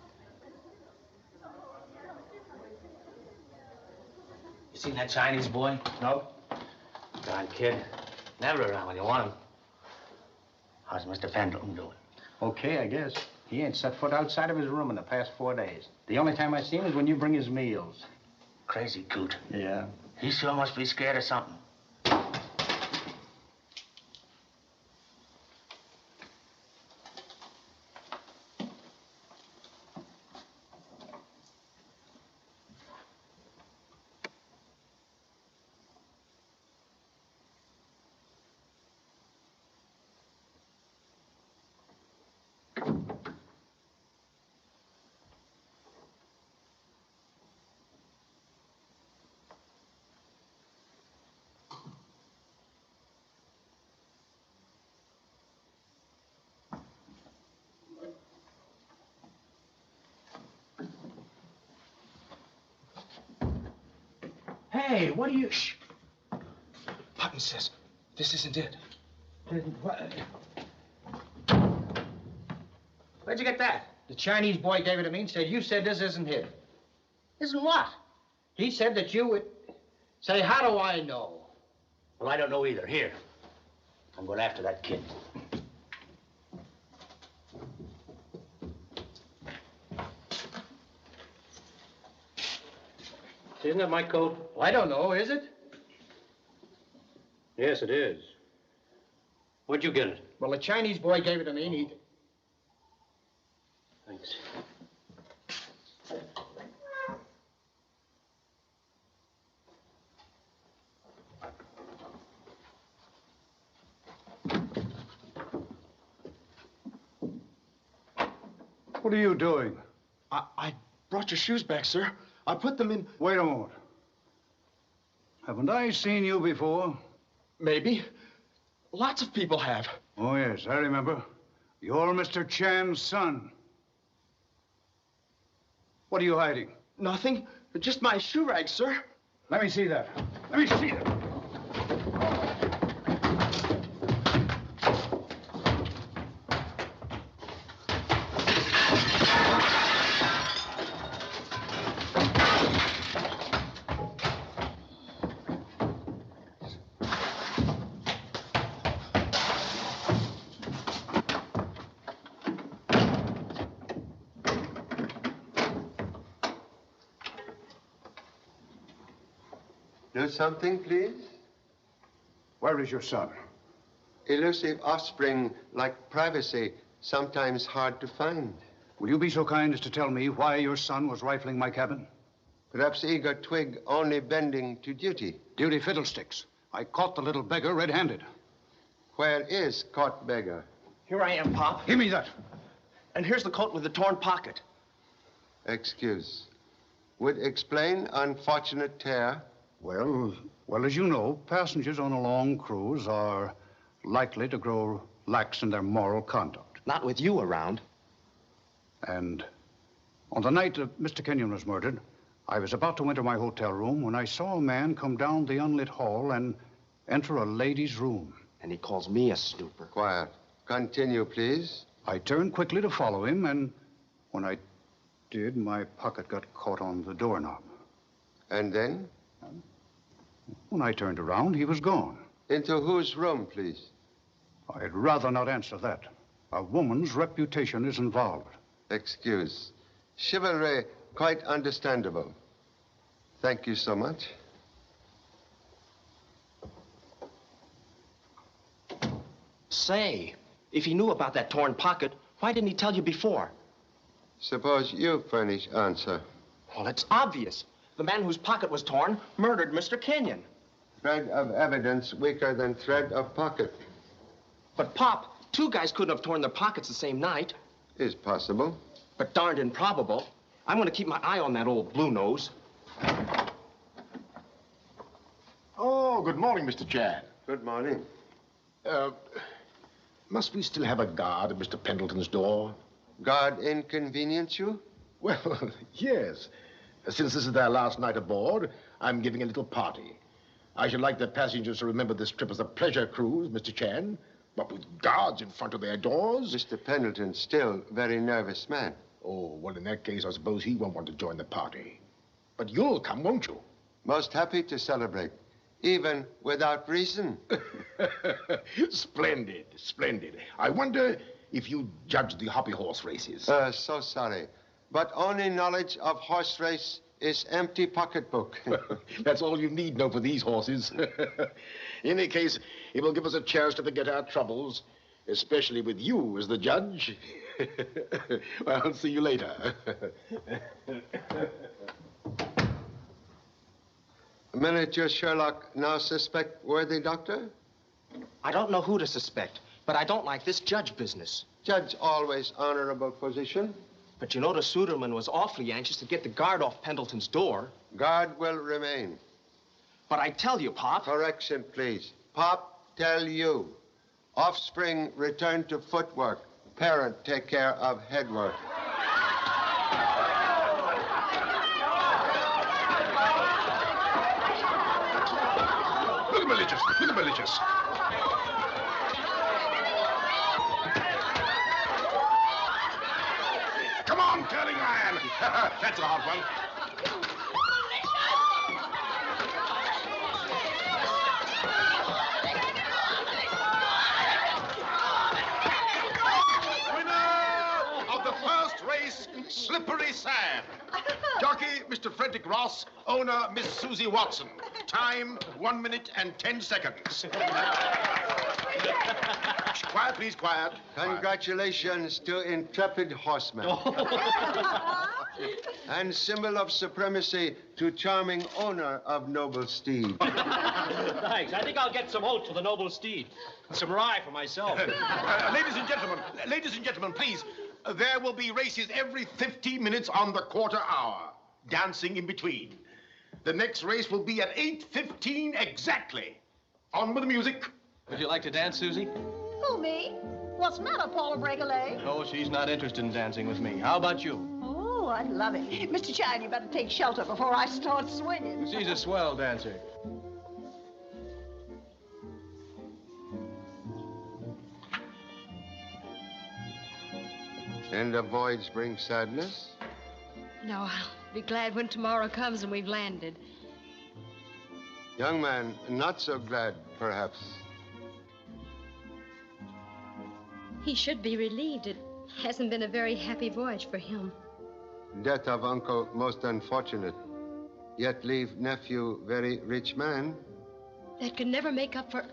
You seen that Chinese boy? No. Darn kid. Never around when you want him. How's Mr. Pendleton doing? Okay, I guess. He ain't set foot outside of his room in the past 4 days. The only time I see him is when you bring his meals. Crazy coot. Yeah. He sure must be scared of something. Hey, what are you... Shh. Putnam says this isn't it. Where'd you get that? The Chinese boy gave it to me and said, you said this isn't it. Isn't what? He said that you would... Say, how do I know? Well, I don't know either. Here. I'm going after that kid. Isn't that my coat? Well, I don't know, is it? Yes, it is. Where'd you get it? Well, the Chinese boy gave it to me and he... Thanks. What are you doing? I brought your shoes back, sir. I put them in... Wait a moment. Haven't I seen you before? Maybe. Lots of people have. Oh, yes, I remember. You're Mr. Chan's son. What are you hiding? Nothing. Just my shoe rags, sir. Let me see that. Let me see that. Do something, please. Where is your son? Elusive offspring, like privacy, sometimes hard to find. Will you be so kind as to tell me why your son was rifling my cabin? Perhaps eager twig only bending to duty. Duty fiddlesticks. I caught the little beggar red-handed. Where is caught beggar? Here I am, Pop. Give me that. And here's the coat with the torn pocket. Excuse. Would explain unfortunate tear. Well, as you know, passengers on a long cruise are likely to grow lax in their moral conduct. Not with you around. And on the night that Mr. Kenyon was murdered, I was about to enter my hotel room when I saw a man come down the unlit hall and enter a lady's room. And he calls me a snooper. Quiet. Continue, please. I turned quickly to follow him, and when I did, my pocket got caught on the doorknob. And then? When I turned around, he was gone. Into whose room, please? I'd rather not answer that. A woman's reputation is involved. Excuse. Chivalry, quite understandable. Thank you so much. Say, if he knew about that torn pocket, why didn't he tell you before? Suppose you furnish answer. Well, it's obvious. The man whose pocket was torn murdered Mr. Kenyon. Thread of evidence weaker than thread of pocket. But, Pop, two guys couldn't have torn their pockets the same night. Is possible. But darned improbable. I'm going to keep my eye on that old blue nose. Oh, good morning, Mr. Chan. Good morning. Must we still have a guard at Mr. Pendleton's door? Guard inconvenience you? Well, yes. Since this is their last night aboard, I'm giving a little party. I should like the passengers to remember this trip as a pleasure cruise, Mr. Chan. But with guards in front of their doors. Mr. Pendleton, still very nervous man. Oh, well, in that case, I suppose he won't want to join the party. But you'll come, won't you? Most happy to celebrate, even without reason. Splendid, splendid. I wonder if you judge the hobby horse races. So sorry. But only knowledge of horse race is empty pocketbook. That's all you need know for these horses. In any case, it will give us a chance to forget our troubles, especially with you as the judge. Well, I'll see you later. Miniature Sherlock now suspect worthy doctor? I don't know who to suspect, but I don't like this judge business. Judge always honorable position. But you know the Suderman was awfully anxious to get the guard off Pendleton's door. Guard will remain. But I tell you, Pop... Correction, please. Pop, tell you. Offspring return to footwork. Parent take care of headwork. malicious, with the malicious. Come on, curling iron. That's a hot one. Winner of the first race, Slippery Sand. Jockey, Mr. Frederick Ross. Owner, Miss Susie Watson. Time, 1 minute and 10 seconds. Quiet, please, quiet. Congratulations to intrepid horsemen. And symbol of supremacy to charming owner of noble steed. Thanks. I think I'll get some oats for the noble steed. And some rye for myself. Ladies and gentlemen, please. There will be races every 50 minutes on the quarter hour. Dancing in between. The next race will be at 8:15 exactly. On with the music. Would you like to dance, Susie? Who, me? What's the matter, Paula Break-a-leg? No, she's not interested in dancing with me. How about you? Oh, I'd love it. Mr. Chine, you better take shelter before I start swinging. She's a swell dancer. And a voyage brings sadness? No, I'll be glad when tomorrow comes and we've landed. Young man, not so glad, perhaps. He should be relieved. It hasn't been a very happy voyage for him. Death of uncle most unfortunate. Yet leave nephew very rich man. That could never make up for...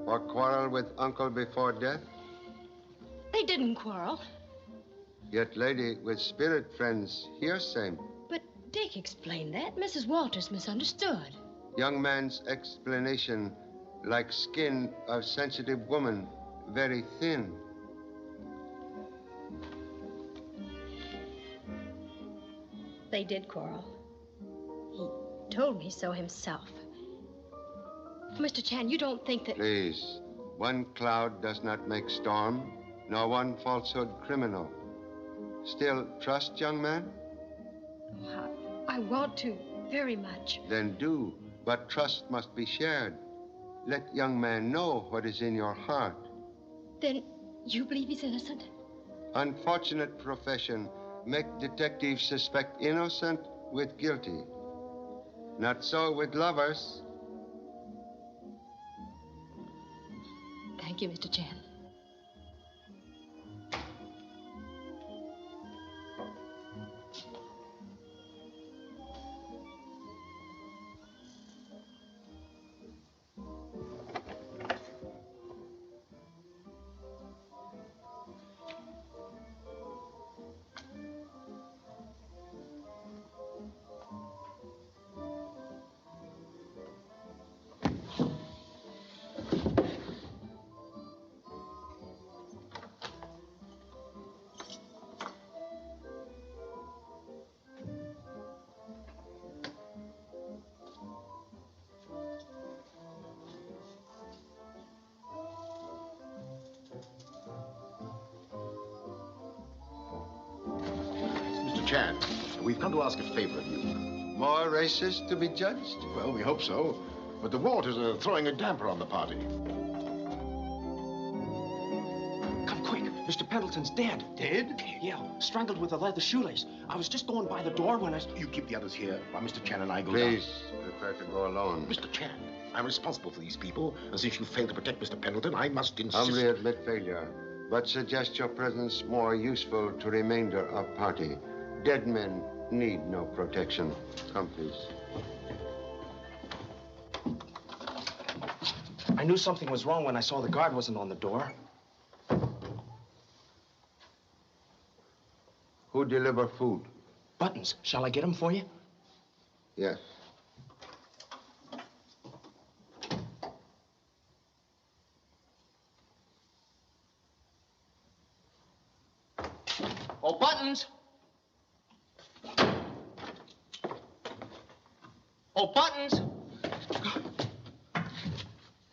Or quarrel with uncle before death. They didn't quarrel. Yet lady with spirit friends here same. But Dick explained that. Mrs. Walters misunderstood. Young man's explanation, like skin of sensitive woman, very thin. They did quarrel. He told me so himself. Mr. Chan, you don't think that... Please, one cloud does not make storm, nor one falsehood criminal. Still trust, young man? Oh, I want to, very much. Then do, but trust must be shared. Let young man know what is in your heart. Then you believe he's innocent? Unfortunate profession, make detectives suspect innocent with guilty. Not so with lovers. Thank you, Mr. Chan. Chan, we've come to ask a favor of you. More races to be judged? Well, we hope so. But the Walters are throwing a damper on the party. Come quick. Mr. Pendleton's dead. Dead? Yeah, strangled with a leather shoelace. I was just going by the door when I... You keep the others here while Mr. Chan and I go Please, down. prefer to go alone. Mr. Chan, I'm responsible for these people, and since you failed to protect Mr. Pendleton, I must insist... Humbly admit failure, but suggest your presence more useful to remainder of party. Dead men need no protection. Come, please. I knew something was wrong when I saw the guard wasn't on the door. Who deliver food? Buttons. Shall I get them for you? Yes. Oh, Buttons! Oh, Buttons!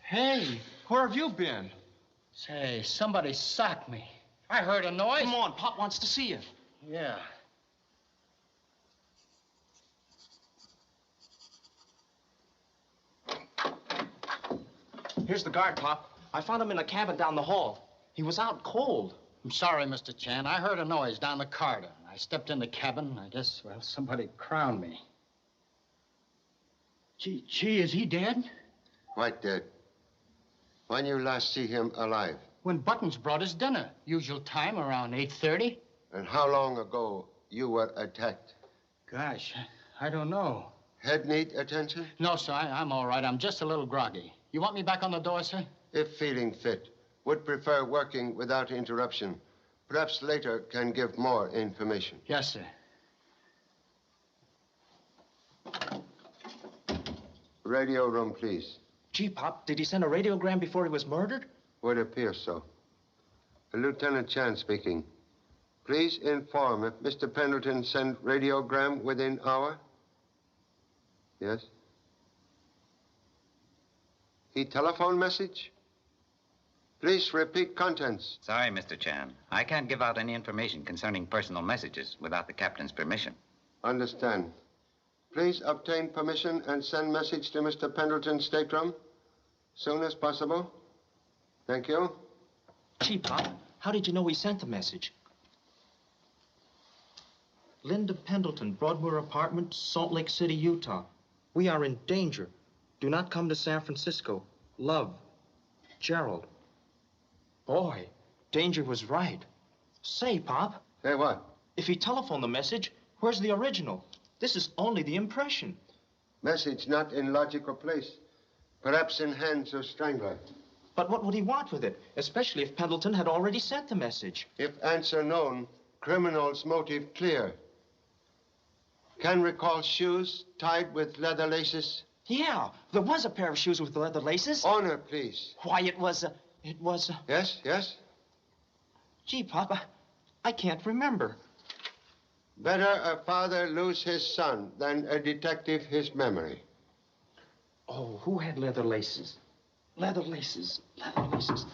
Hey, where have you been? Say, somebody socked me. I heard a noise. Come on, Pop wants to see you. Yeah. Here's the guard, Pop. I found him in a cabin down the hall. He was out cold. I'm sorry, Mr. Chan. I heard a noise down the corridor. I stepped in the cabin. I guess, well, somebody crowned me. Gee, is he dead? Quite dead. When you last see him alive? When Buttons brought us dinner. Usual time, around 8:30. And how long ago you were attacked? Gosh, I don't know. Head need attention? No, sir, I'm all right. I'm just a little groggy. You want me back on the door, sir? If feeling fit. Would prefer working without interruption. Perhaps later can give more information. Yes, sir. Radio room, please. Gee, Pop, did he send a radiogram before he was murdered? Would appear so. Lieutenant Chan speaking. Please inform if Mr. Pendleton sent radiogram within hour. Yes? He telephone message? Please repeat contents. Sorry, Mr. Chan. I can't give out any information concerning personal messages without the captain's permission. Understand. Please obtain permission and send message to Mr. Pendleton's stateroom soon as possible. Thank you. Gee, Pop, how did you know he sent the message? Linda Pendleton, Broadmoor Apartment, Salt Lake City, Utah. We are in danger. Do not come to San Francisco. Love, Gerald. Boy, Danger was right. Say, Pop. Say what? If he telephoned the message, where's the original? This is only the impression. Message not in logical place. Perhaps in hands of strangler. But what would he want with it? Especially if Pendleton had already sent the message. If answer known, criminal's motive clear. Can recall shoes tied with leather laces? Yeah, there was a pair of shoes with leather laces. Honor, please. Why, it was... Yes, yes? Gee, Papa, I can't remember. Better a father lose his son than a detective his memory. Oh, who had leather laces? Leather laces. Leather laces.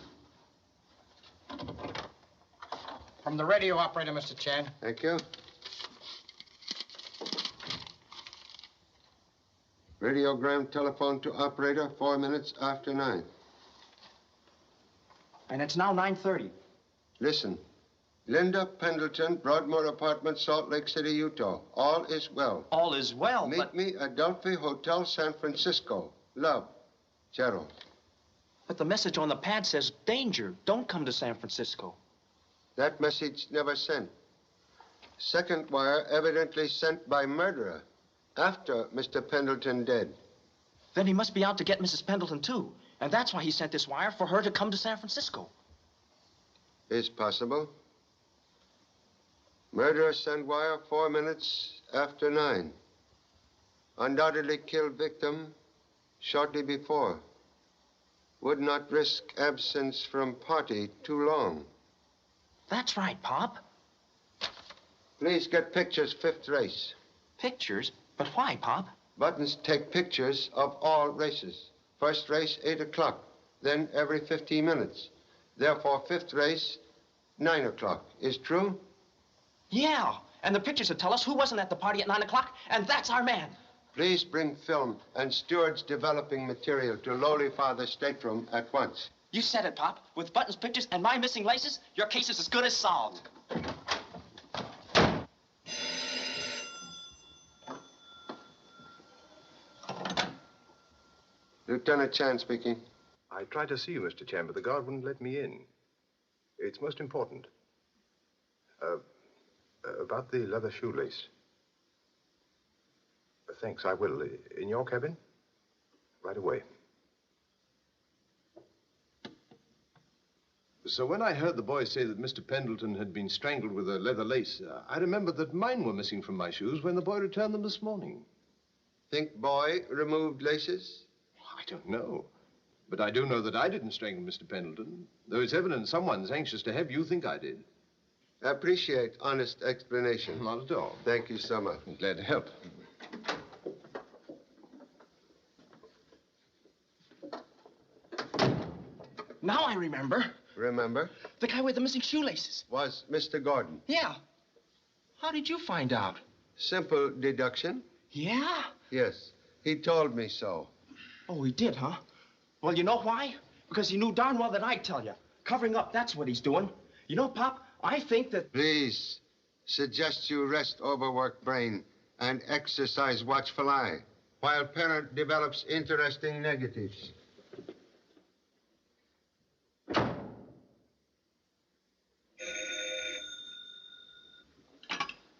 From the radio operator, Mr. Chan. Thank you. Radiogram telephone to operator 4 minutes after 9. And it's now 9:30. Listen. Linda Pendleton, Broadmoor Apartment, Salt Lake City, Utah. All is well. All is well, Meet me at Adelphi Hotel, San Francisco. Love, Carroll. But the message on the pad says, danger, don't come to San Francisco. That message never sent. Second wire evidently sent by murderer after Mr. Pendleton dead. Then he must be out to get Mrs. Pendleton, too. And that's why he sent this wire, for her to come to San Francisco. Is possible. Murderer sent wire 4 minutes after 9. Undoubtedly killed victim shortly before. Would not risk absence from party too long. That's right, Pop. Please get pictures, 5th race. Pictures? But why, Pop? Buttons take pictures of all races. First race, 8 o'clock. Then every 15 minutes. Therefore, 5th race, 9 o'clock. Is true? Yeah, and the pictures will tell us who wasn't at the party at 9 o'clock, and that's our man. Please bring film and stewards developing material to lowly father's stateroom at once. You said it, Pop. With Button's pictures and my missing laces, your case is as good as solved. Lieutenant Chan speaking. I tried to see you, Mr. Chan, but the guard wouldn't let me in. It's most important. About the leather shoelace. Thanks, I will. In your cabin? Right away. So when I heard the boy say that Mr. Pendleton had been strangled with a leather lace, I remembered that mine were missing from my shoes when the boy returned them this morning. Think boy removed laces? I don't know. But I do know that I didn't strangle Mr. Pendleton, though it's evident someone's anxious to have you think I did. Appreciate honest explanation. Not at all. Thank you so much. I'm glad to help. Now I remember. Remember? The guy with the missing shoelaces. Was Mr. Gordon. Yeah. How did you find out? Simple deduction. Yeah? Yes. He told me so. Oh, he did, huh? Well, you know why? Because he knew darn well that I'd tell you. Covering up, that's what he's doing. You know, Pop, I think that... Please, suggest you rest overworked brain and exercise watchful eye while parent develops interesting negatives.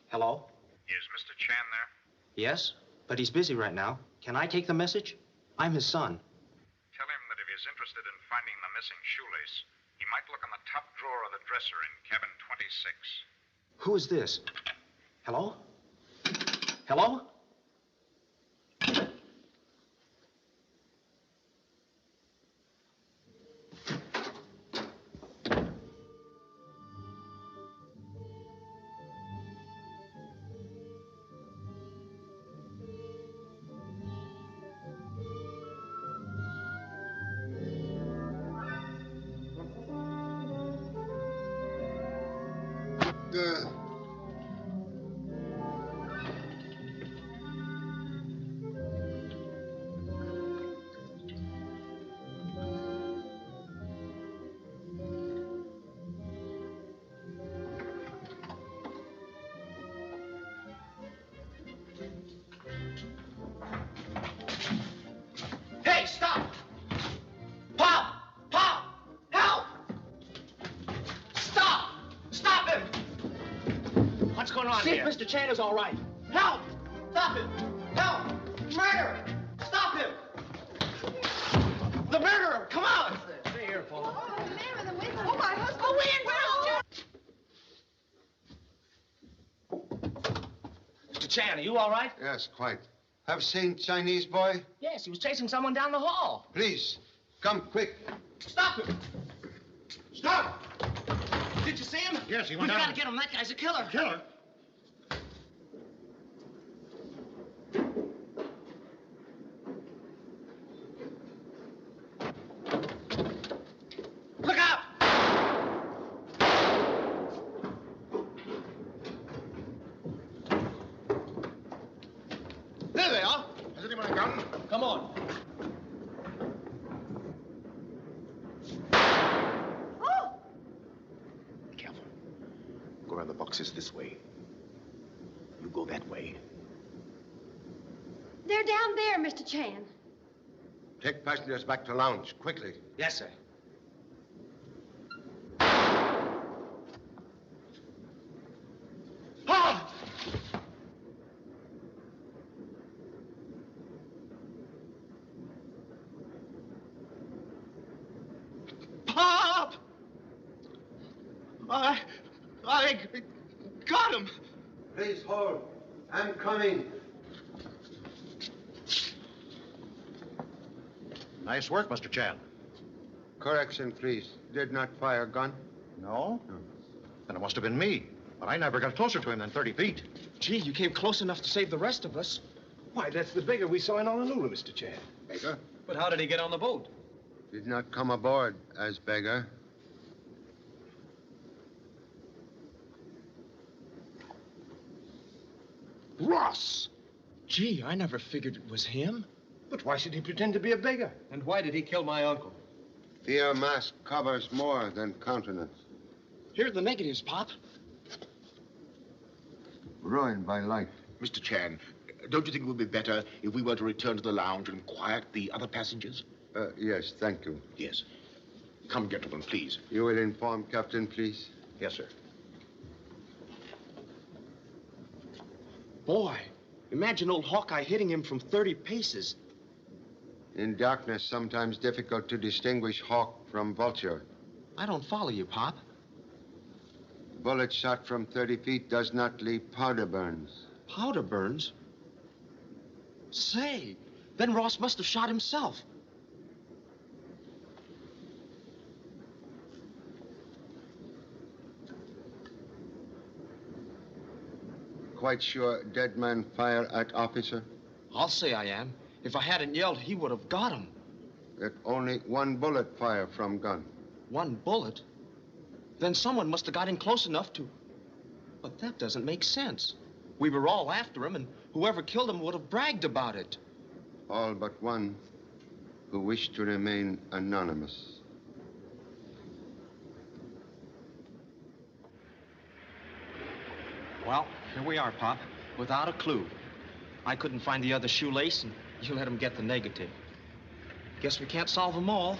Hello? Is Mr. Chan there? Yes, but he's busy right now. Can I take the message? I'm his son. Tell him that if he's interested in finding the missing shoelace, he might look on the top drawer of the dresser in cabin 26. Who is this? Hello? Hello? Hey, stop! Pop! Pop! Help! Stop! Stop him! What's going on See here? if Mr. Chan is all right. Help! Stop him! Help! Murder! Stop him! The murderer! Come on! Stay here, Paul. Oh, my husband. Oh, Mr. Chan, are you all right? Yes, quite. Have seen Chinese boy? Yes, he was chasing someone down the hall. Please, come quick. Stop him! Stop! Did you see him? Yes, he We've went down. got to get him. That guy's a killer. Killer? Look out! There they are. Has anyone a gun? Come on. Be careful. Go around the boxes this way. You go that way. They're down there, Mr. Chan. Take passengers back to lounge, quickly. Yes, sir. Pop! Pop! I got him. Please hold. I'm coming. Nice work, Mr. Chan. Correction, please. Did not fire gun? No? Then it must have been me. But I never got closer to him than 30 feet. Gee, you came close enough to save the rest of us. Why, that's the beggar we saw in Honolulu, Mr. Chan. Beggar? But how did he get on the boat? Did not come aboard as beggar. Ross! Gee, I never figured it was him. But why should he pretend to be a beggar? And why did he kill my uncle? Fear mask covers more than countenance. Here are the negatives, Pop. Ruined by life. Mr. Chan, don't you think it would be better if we were to return to the lounge and quiet the other passengers? Yes, thank you. Yes. Come, gentlemen, please. You will inform Captain, please? Yes, sir. Boy, imagine old Hawkeye hitting him from 30 paces. In darkness, sometimes difficult to distinguish hawk from vulture. I don't follow you, Pop. Bullet shot from 30 feet does not leave powder burns. Powder burns? Say, then Ross must have shot himself. Quite sure dead man fire at officer? I'll say I am. If I hadn't yelled, he would have got him. That only one bullet fire from gun. One bullet? Then someone must have got in close enough to... But that doesn't make sense. We were all after him, and whoever killed him would have bragged about it. All but one who wished to remain anonymous. Here we are, Pop, without a clue. I couldn't find the other shoelace, and you let him get the negative. Guess we can't solve them all.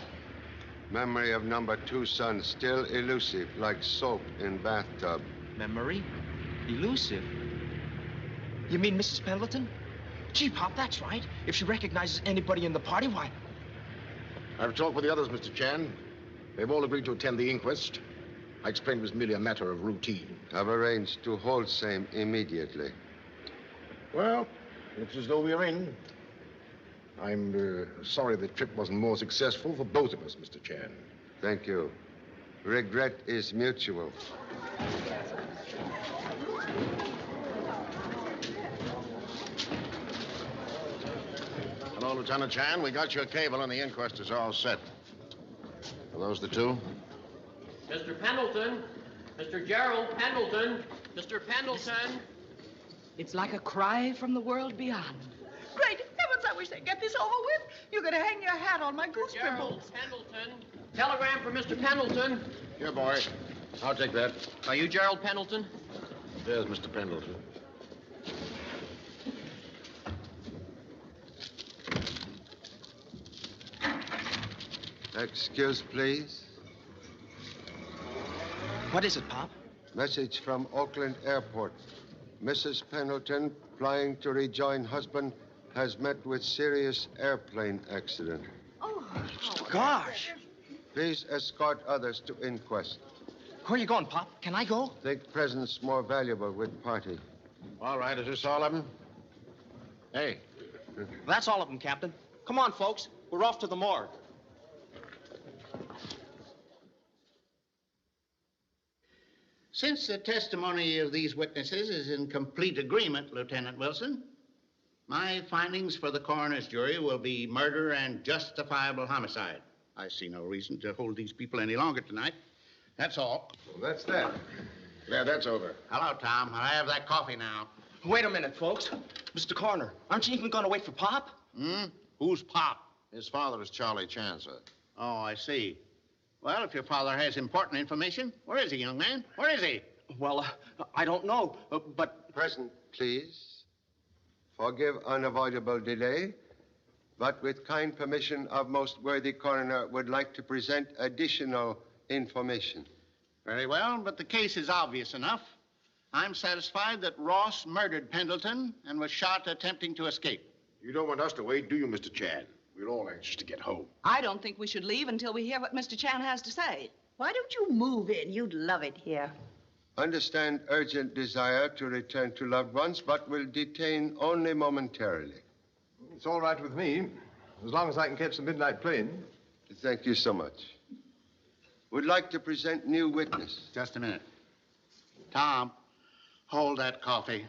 Memory of number 2 son still elusive, like soap in bathtub. Memory? Elusive? You mean Mrs. Pendleton? Gee, Pop, that's right. If she recognizes anybody in the party, why? I've talked with the others, Mr. Chan. They've all agreed to attend the inquest. I explained it was merely a matter of routine. I've arranged to hold same immediately. Well, looks as though we're in. I'm sorry the trip wasn't more successful for both of us, Mr. Chan. Thank you. Regret is mutual. Hello, Lieutenant Chan. We got your cable and the inquest is all set. Are those the two? Mr. Pendleton. Mr. Gerald Pendleton. Mr. Pendleton. It's like a cry from the world beyond. Great heavens, I wish they'd get this over with. You're going to hang your hat on my goose pimples. Pendleton. Telegram for Mr. Pendleton. Here, boy. I'll take that. Are you Gerald Pendleton? There's Mr. Pendleton. Excuse, please. What is it, Pop? Message from Oakland Airport. Mrs. Pendleton, flying to rejoin husband, has met with serious airplane accident. Oh, gosh. Please escort others to inquest. Where are you going, Pop? Can I go? Think presence more valuable with party. All right, is this all of them? Hey. That's all of them, Captain. Come on, folks. We're off to the morgue. Since the testimony of these witnesses is in complete agreement, Lieutenant Wilson, my findings for the coroner's jury will be murder and justifiable homicide. I see no reason to hold these people any longer tonight. That's all. Well, that's that. Yeah, that's over. Hello, Tom. I have that coffee now. Wait a minute, folks. Mr. Coroner, aren't you even going to wait for Pop? Who's Pop? His father is Charlie Chan, sir. Oh, I see. Well, if your father has important information, where is he, young man? Where is he? Well, I don't know, but... Present, please. Forgive unavoidable delay, but with kind permission of most worthy coroner, would like to present additional information. Very well, but the case is obvious enough. I'm satisfied that Ross murdered Pendleton and was shot attempting to escape. You don't want us to wait, do you, Mr. Chan? We're all anxious to get home. I don't think we should leave until we hear what Mr. Chan has to say. Why don't you move in? You'd love it here. Understand urgent desire to return to loved ones, but will detain only momentarily. It's all right with me, as long as I can catch the midnight plane. Thank you so much. Would like to present new witness. Just a minute. Tom, hold that coffee.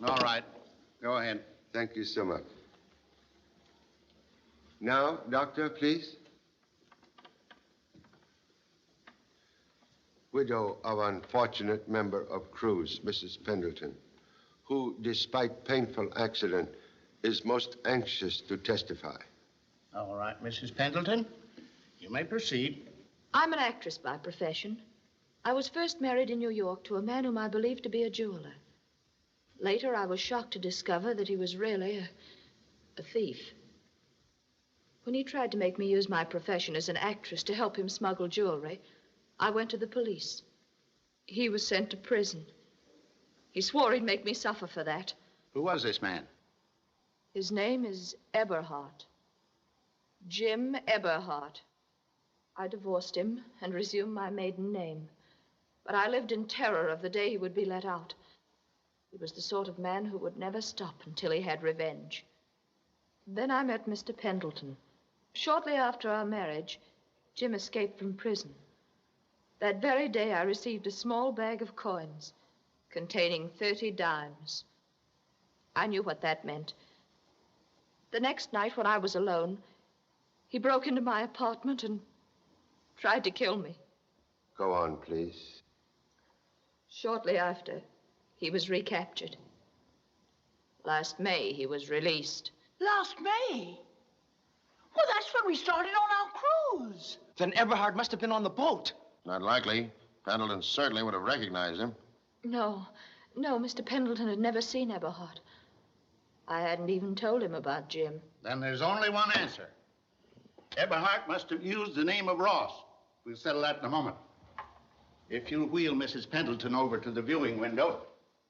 All right. Go ahead. Thank you so much. Now, doctor, please. Widow of unfortunate member of crews, Mrs. Pendleton, who, despite painful accident, is most anxious to testify. All right, Mrs. Pendleton, you may proceed. I'm an actress by profession. I was first married in New York to a man whom I believed to be a jeweler. Later, I was shocked to discover that he was really a thief. When he tried to make me use my profession as an actress to help him smuggle jewelry, I went to the police. He was sent to prison. He swore he'd make me suffer for that. Who was this man? His name is Eberhardt. Jim Eberhardt. I divorced him and resumed my maiden name. But I lived in terror of the day he would be let out. He was the sort of man who would never stop until he had revenge. Then I met Mr. Pendleton. Shortly after our marriage, Jim escaped from prison. That very day, I received a small bag of coins containing 30 dimes. I knew what that meant. The next night, when I was alone, he broke into my apartment and tried to kill me. Go on, please. Shortly after, he was recaptured. Last May, he was released. Last May? Well, that's when we started on our cruise. Then Eberhard must have been on the boat. Not likely. Pendleton certainly would have recognized him. No, No, Mr. Pendleton had never seen Eberhard. I hadn't even told him about Jim. Then there's only one answer. Eberhard must have used the name of Ross. We'll settle that in a moment. If you'll wheel Mrs. Pendleton over to the viewing window,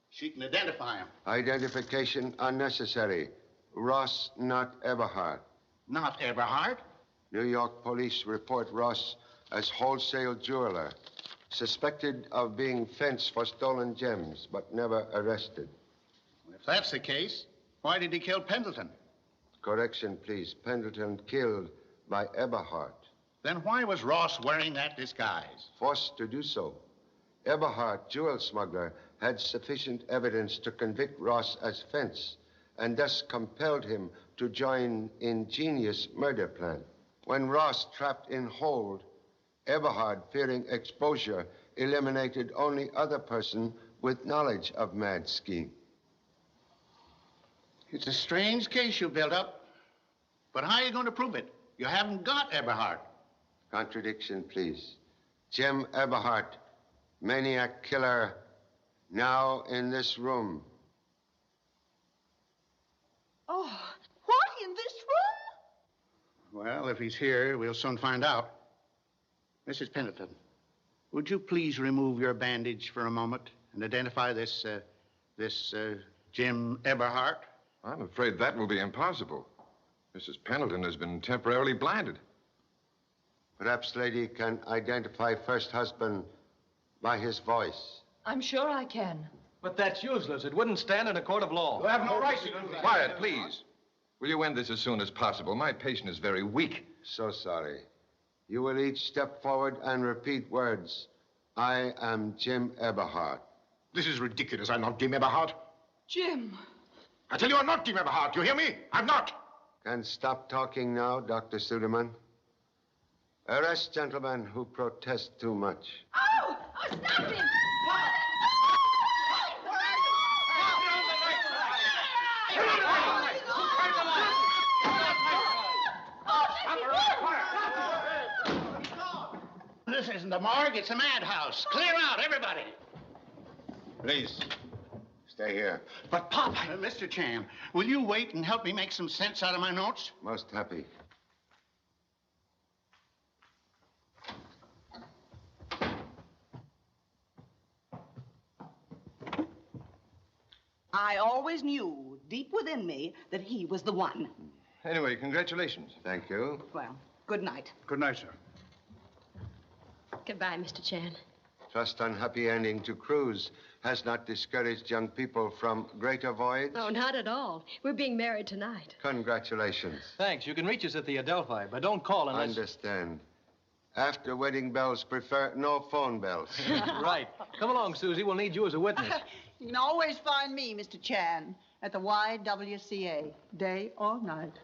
she can identify him. Identification unnecessary. Ross, not Eberhard. Not Eberhard? New York police report Ross as wholesale jeweler, suspected of being fenced for stolen gems, but never arrested. If that's the case, why did he kill Pendleton? Correction, please. Pendleton killed by Eberhard. Then why was Ross wearing that disguise? Forced to do so. Eberhard, jewel smuggler, had sufficient evidence to convict Ross as fence, and thus compelled him to join ingenious murder plan. When Ross trapped in hold, Eberhard, fearing exposure, eliminated only other person with knowledge of mad scheme. It's a strange case you built up. But how are you going to prove it? You haven't got Eberhard. Contradiction, please. Jim Eberhard, maniac killer, now in this room. Oh, what, in this room? Well, if he's here, we'll soon find out. Mrs. Pendleton, would you please remove your bandage for a moment and identify this Jim Eberhard? I'm afraid that will be impossible. Mrs. Pendleton has been temporarily blinded. Perhaps lady can identify first husband by his voice. I'm sure I can. But that's useless. It wouldn't stand in a court of law. You have no right to do that. Quiet, please. Will you end this as soon as possible? My patient is very weak. So sorry. You will each step forward and repeat words. I am Jim Eberhard. This is ridiculous. I'm not Jim Eberhard. Jim. I tell you, I'm not Jim Eberhard. You hear me? I'm not. Can stop talking now, Dr. Suderman. Arrest gentlemen who protest too much. Oh, stop him! This isn't the morgue, it's a madhouse. Clear out, everybody. Please, stay here. But, Pop, Mr. Chan, will you wait and help me make some sense out of my notes? Most happy. I always knew, deep within me, that he was the one. Anyway, congratulations. Thank you. Well, good night. Good night, sir. Goodbye, Mr. Chan. Trust unhappy ending to cruise has not discouraged young people from greater voyage. Oh, not at all. We're being married tonight. Congratulations. Thanks. You can reach us at the Adelphi, but don't call unless... Understand. After wedding bells, prefer no phone bells. Right. Come along, Susie. We'll need you as a witness. You can always find me, Mr. Chan, at the YWCA, day or night.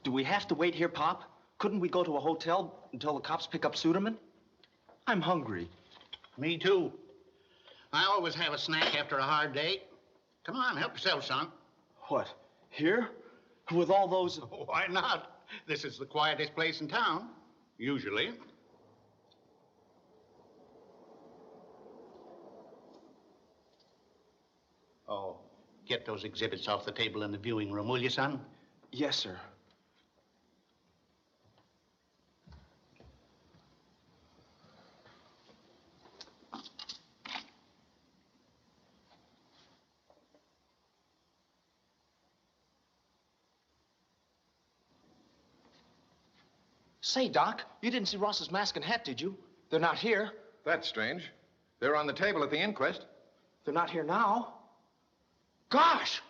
Do we have to wait here, Pop? Couldn't we go to a hotel until the cops pick up Suderman? I'm hungry. Me too. I always have a snack after a hard day. Come on, help yourself, son. What? Here? With all those... Why not? This is the quietest place in town, usually. Oh, get those exhibits off the table in the viewing room, will you, son? Yes, sir. Say, Doc, you didn't see Ross's mask and hat, did you? They're not here. That's strange. They're on the table at the inquest. They're not here now. Gosh!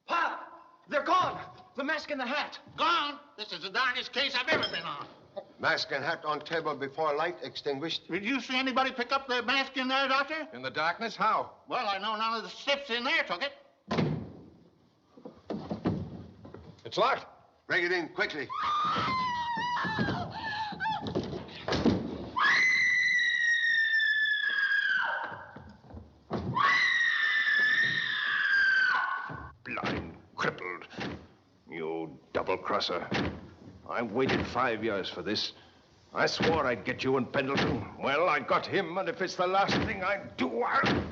Pop! They're gone! The mask and the hat. Gone? This is the darkest case I've ever been on. Mask and hat on table before light extinguished. Did you see anybody pick up the mask in there, Doctor? In the darkness? How? Well, I know none of the stiffs in there took it. It's locked. Bring it in quickly. Blind, crippled. You double-crosser. I waited 5 years for this. I swore I'd get you and Pendleton. Well, I got him, and if it's the last thing I do, I'll...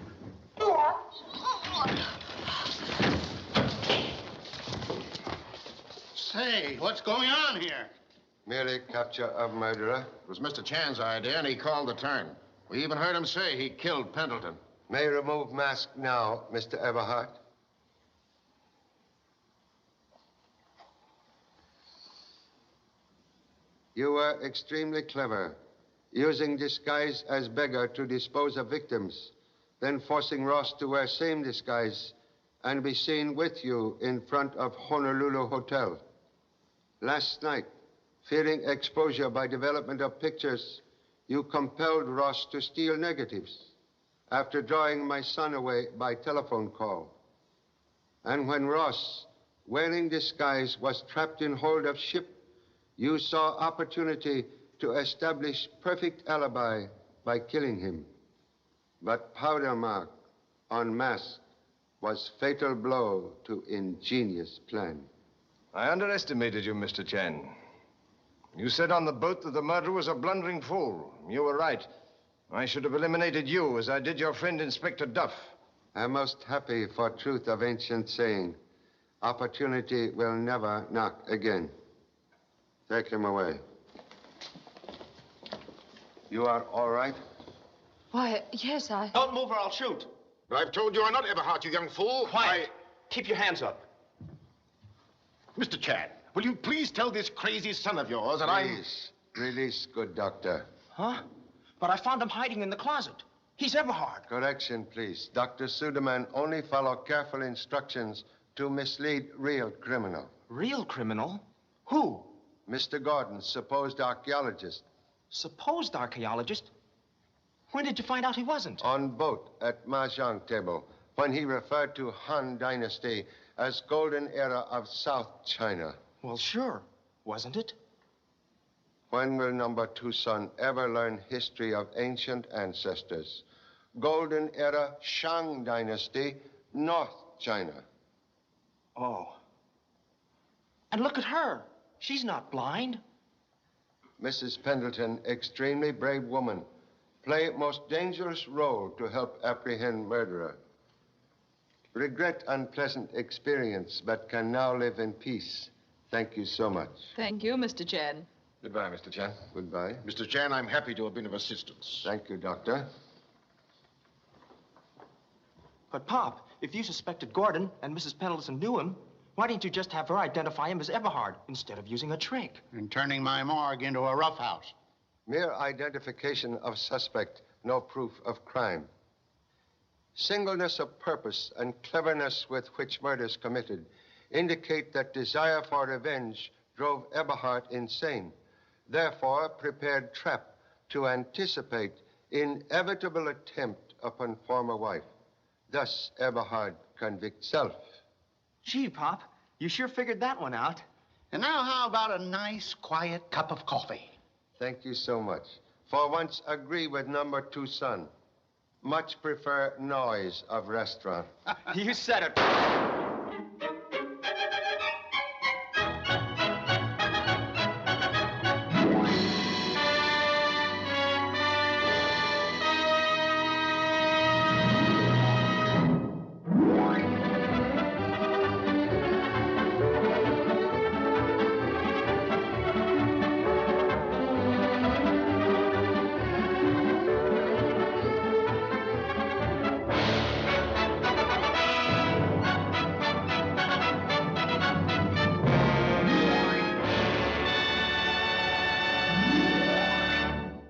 Say, what's going on here? Merely capture of murderer. It was Mr. Chan's idea, and he called the turn. We even heard him say he killed Pendleton. May remove mask now, Mr. Everhart. You were extremely clever, using disguise as beggar to dispose of victims, then forcing Ross to wear same disguise and be seen with you in front of Honolulu Hotel. Last night, fearing exposure by development of pictures, you compelled Ross to steal negatives after drawing my son away by telephone call. And when Ross, wearing disguise, was trapped in hold of ship, you saw opportunity to establish perfect alibi by killing him. But powder mark on mask was fatal blow to ingenious plan. I underestimated you, Mr. Chan. You said on the boat that the murderer was a blundering fool. You were right. I should have eliminated you as I did your friend Inspector Duff. I'm most happy for truth of ancient saying. Opportunity will never knock again. Take him away. You are all right? Why, yes, I... Don't move or I'll shoot. But I've told you I'm not Everhart, you young fool. Quiet. Keep your hands up. Mr. Chan, will you please tell this crazy son of yours that Please, release, good doctor. Huh? But I found him hiding in the closet. He's Everhart. Correction, please. Dr. Suderman only follow careful instructions to mislead real criminal. Real criminal? Who? Mr. Gordon, supposed archaeologist. Supposed archaeologist? When did you find out he wasn't? On boat at mahjong table, when he referred to Han Dynasty as golden era of South China. Well, sure. Wasn't it? When will number 2 son ever learn history of ancient ancestors? Golden era Shang Dynasty, North China. Oh. And look at her. She's not blind. Mrs. Pendleton, extremely brave woman. Play most dangerous role to help apprehend murderer. Regret unpleasant experience, but can now live in peace. Thank you so much. Thank you, Mr. Chan. Goodbye, Mr. Chan. Goodbye. Mr. Chan, I'm happy to have been of assistance. Thank you, Doctor. But, Pop, if you suspected Gordon and Mrs. Pendleton knew him, why didn't you just have her identify him as Everhard instead of using a trick? And turning my morgue into a roughhouse. Mere identification of suspect, no proof of crime. Singleness of purpose and cleverness with which murders committed indicate that desire for revenge drove Eberhard insane. Therefore, prepared trap to anticipate inevitable attempt upon former wife. Thus, Eberhard convicts self. Gee, Pop, you sure figured that one out. And now how about a nice, quiet cup of coffee? Thank you so much. For once, agree with number 2 son. Much prefer noise of restaurant. You said it.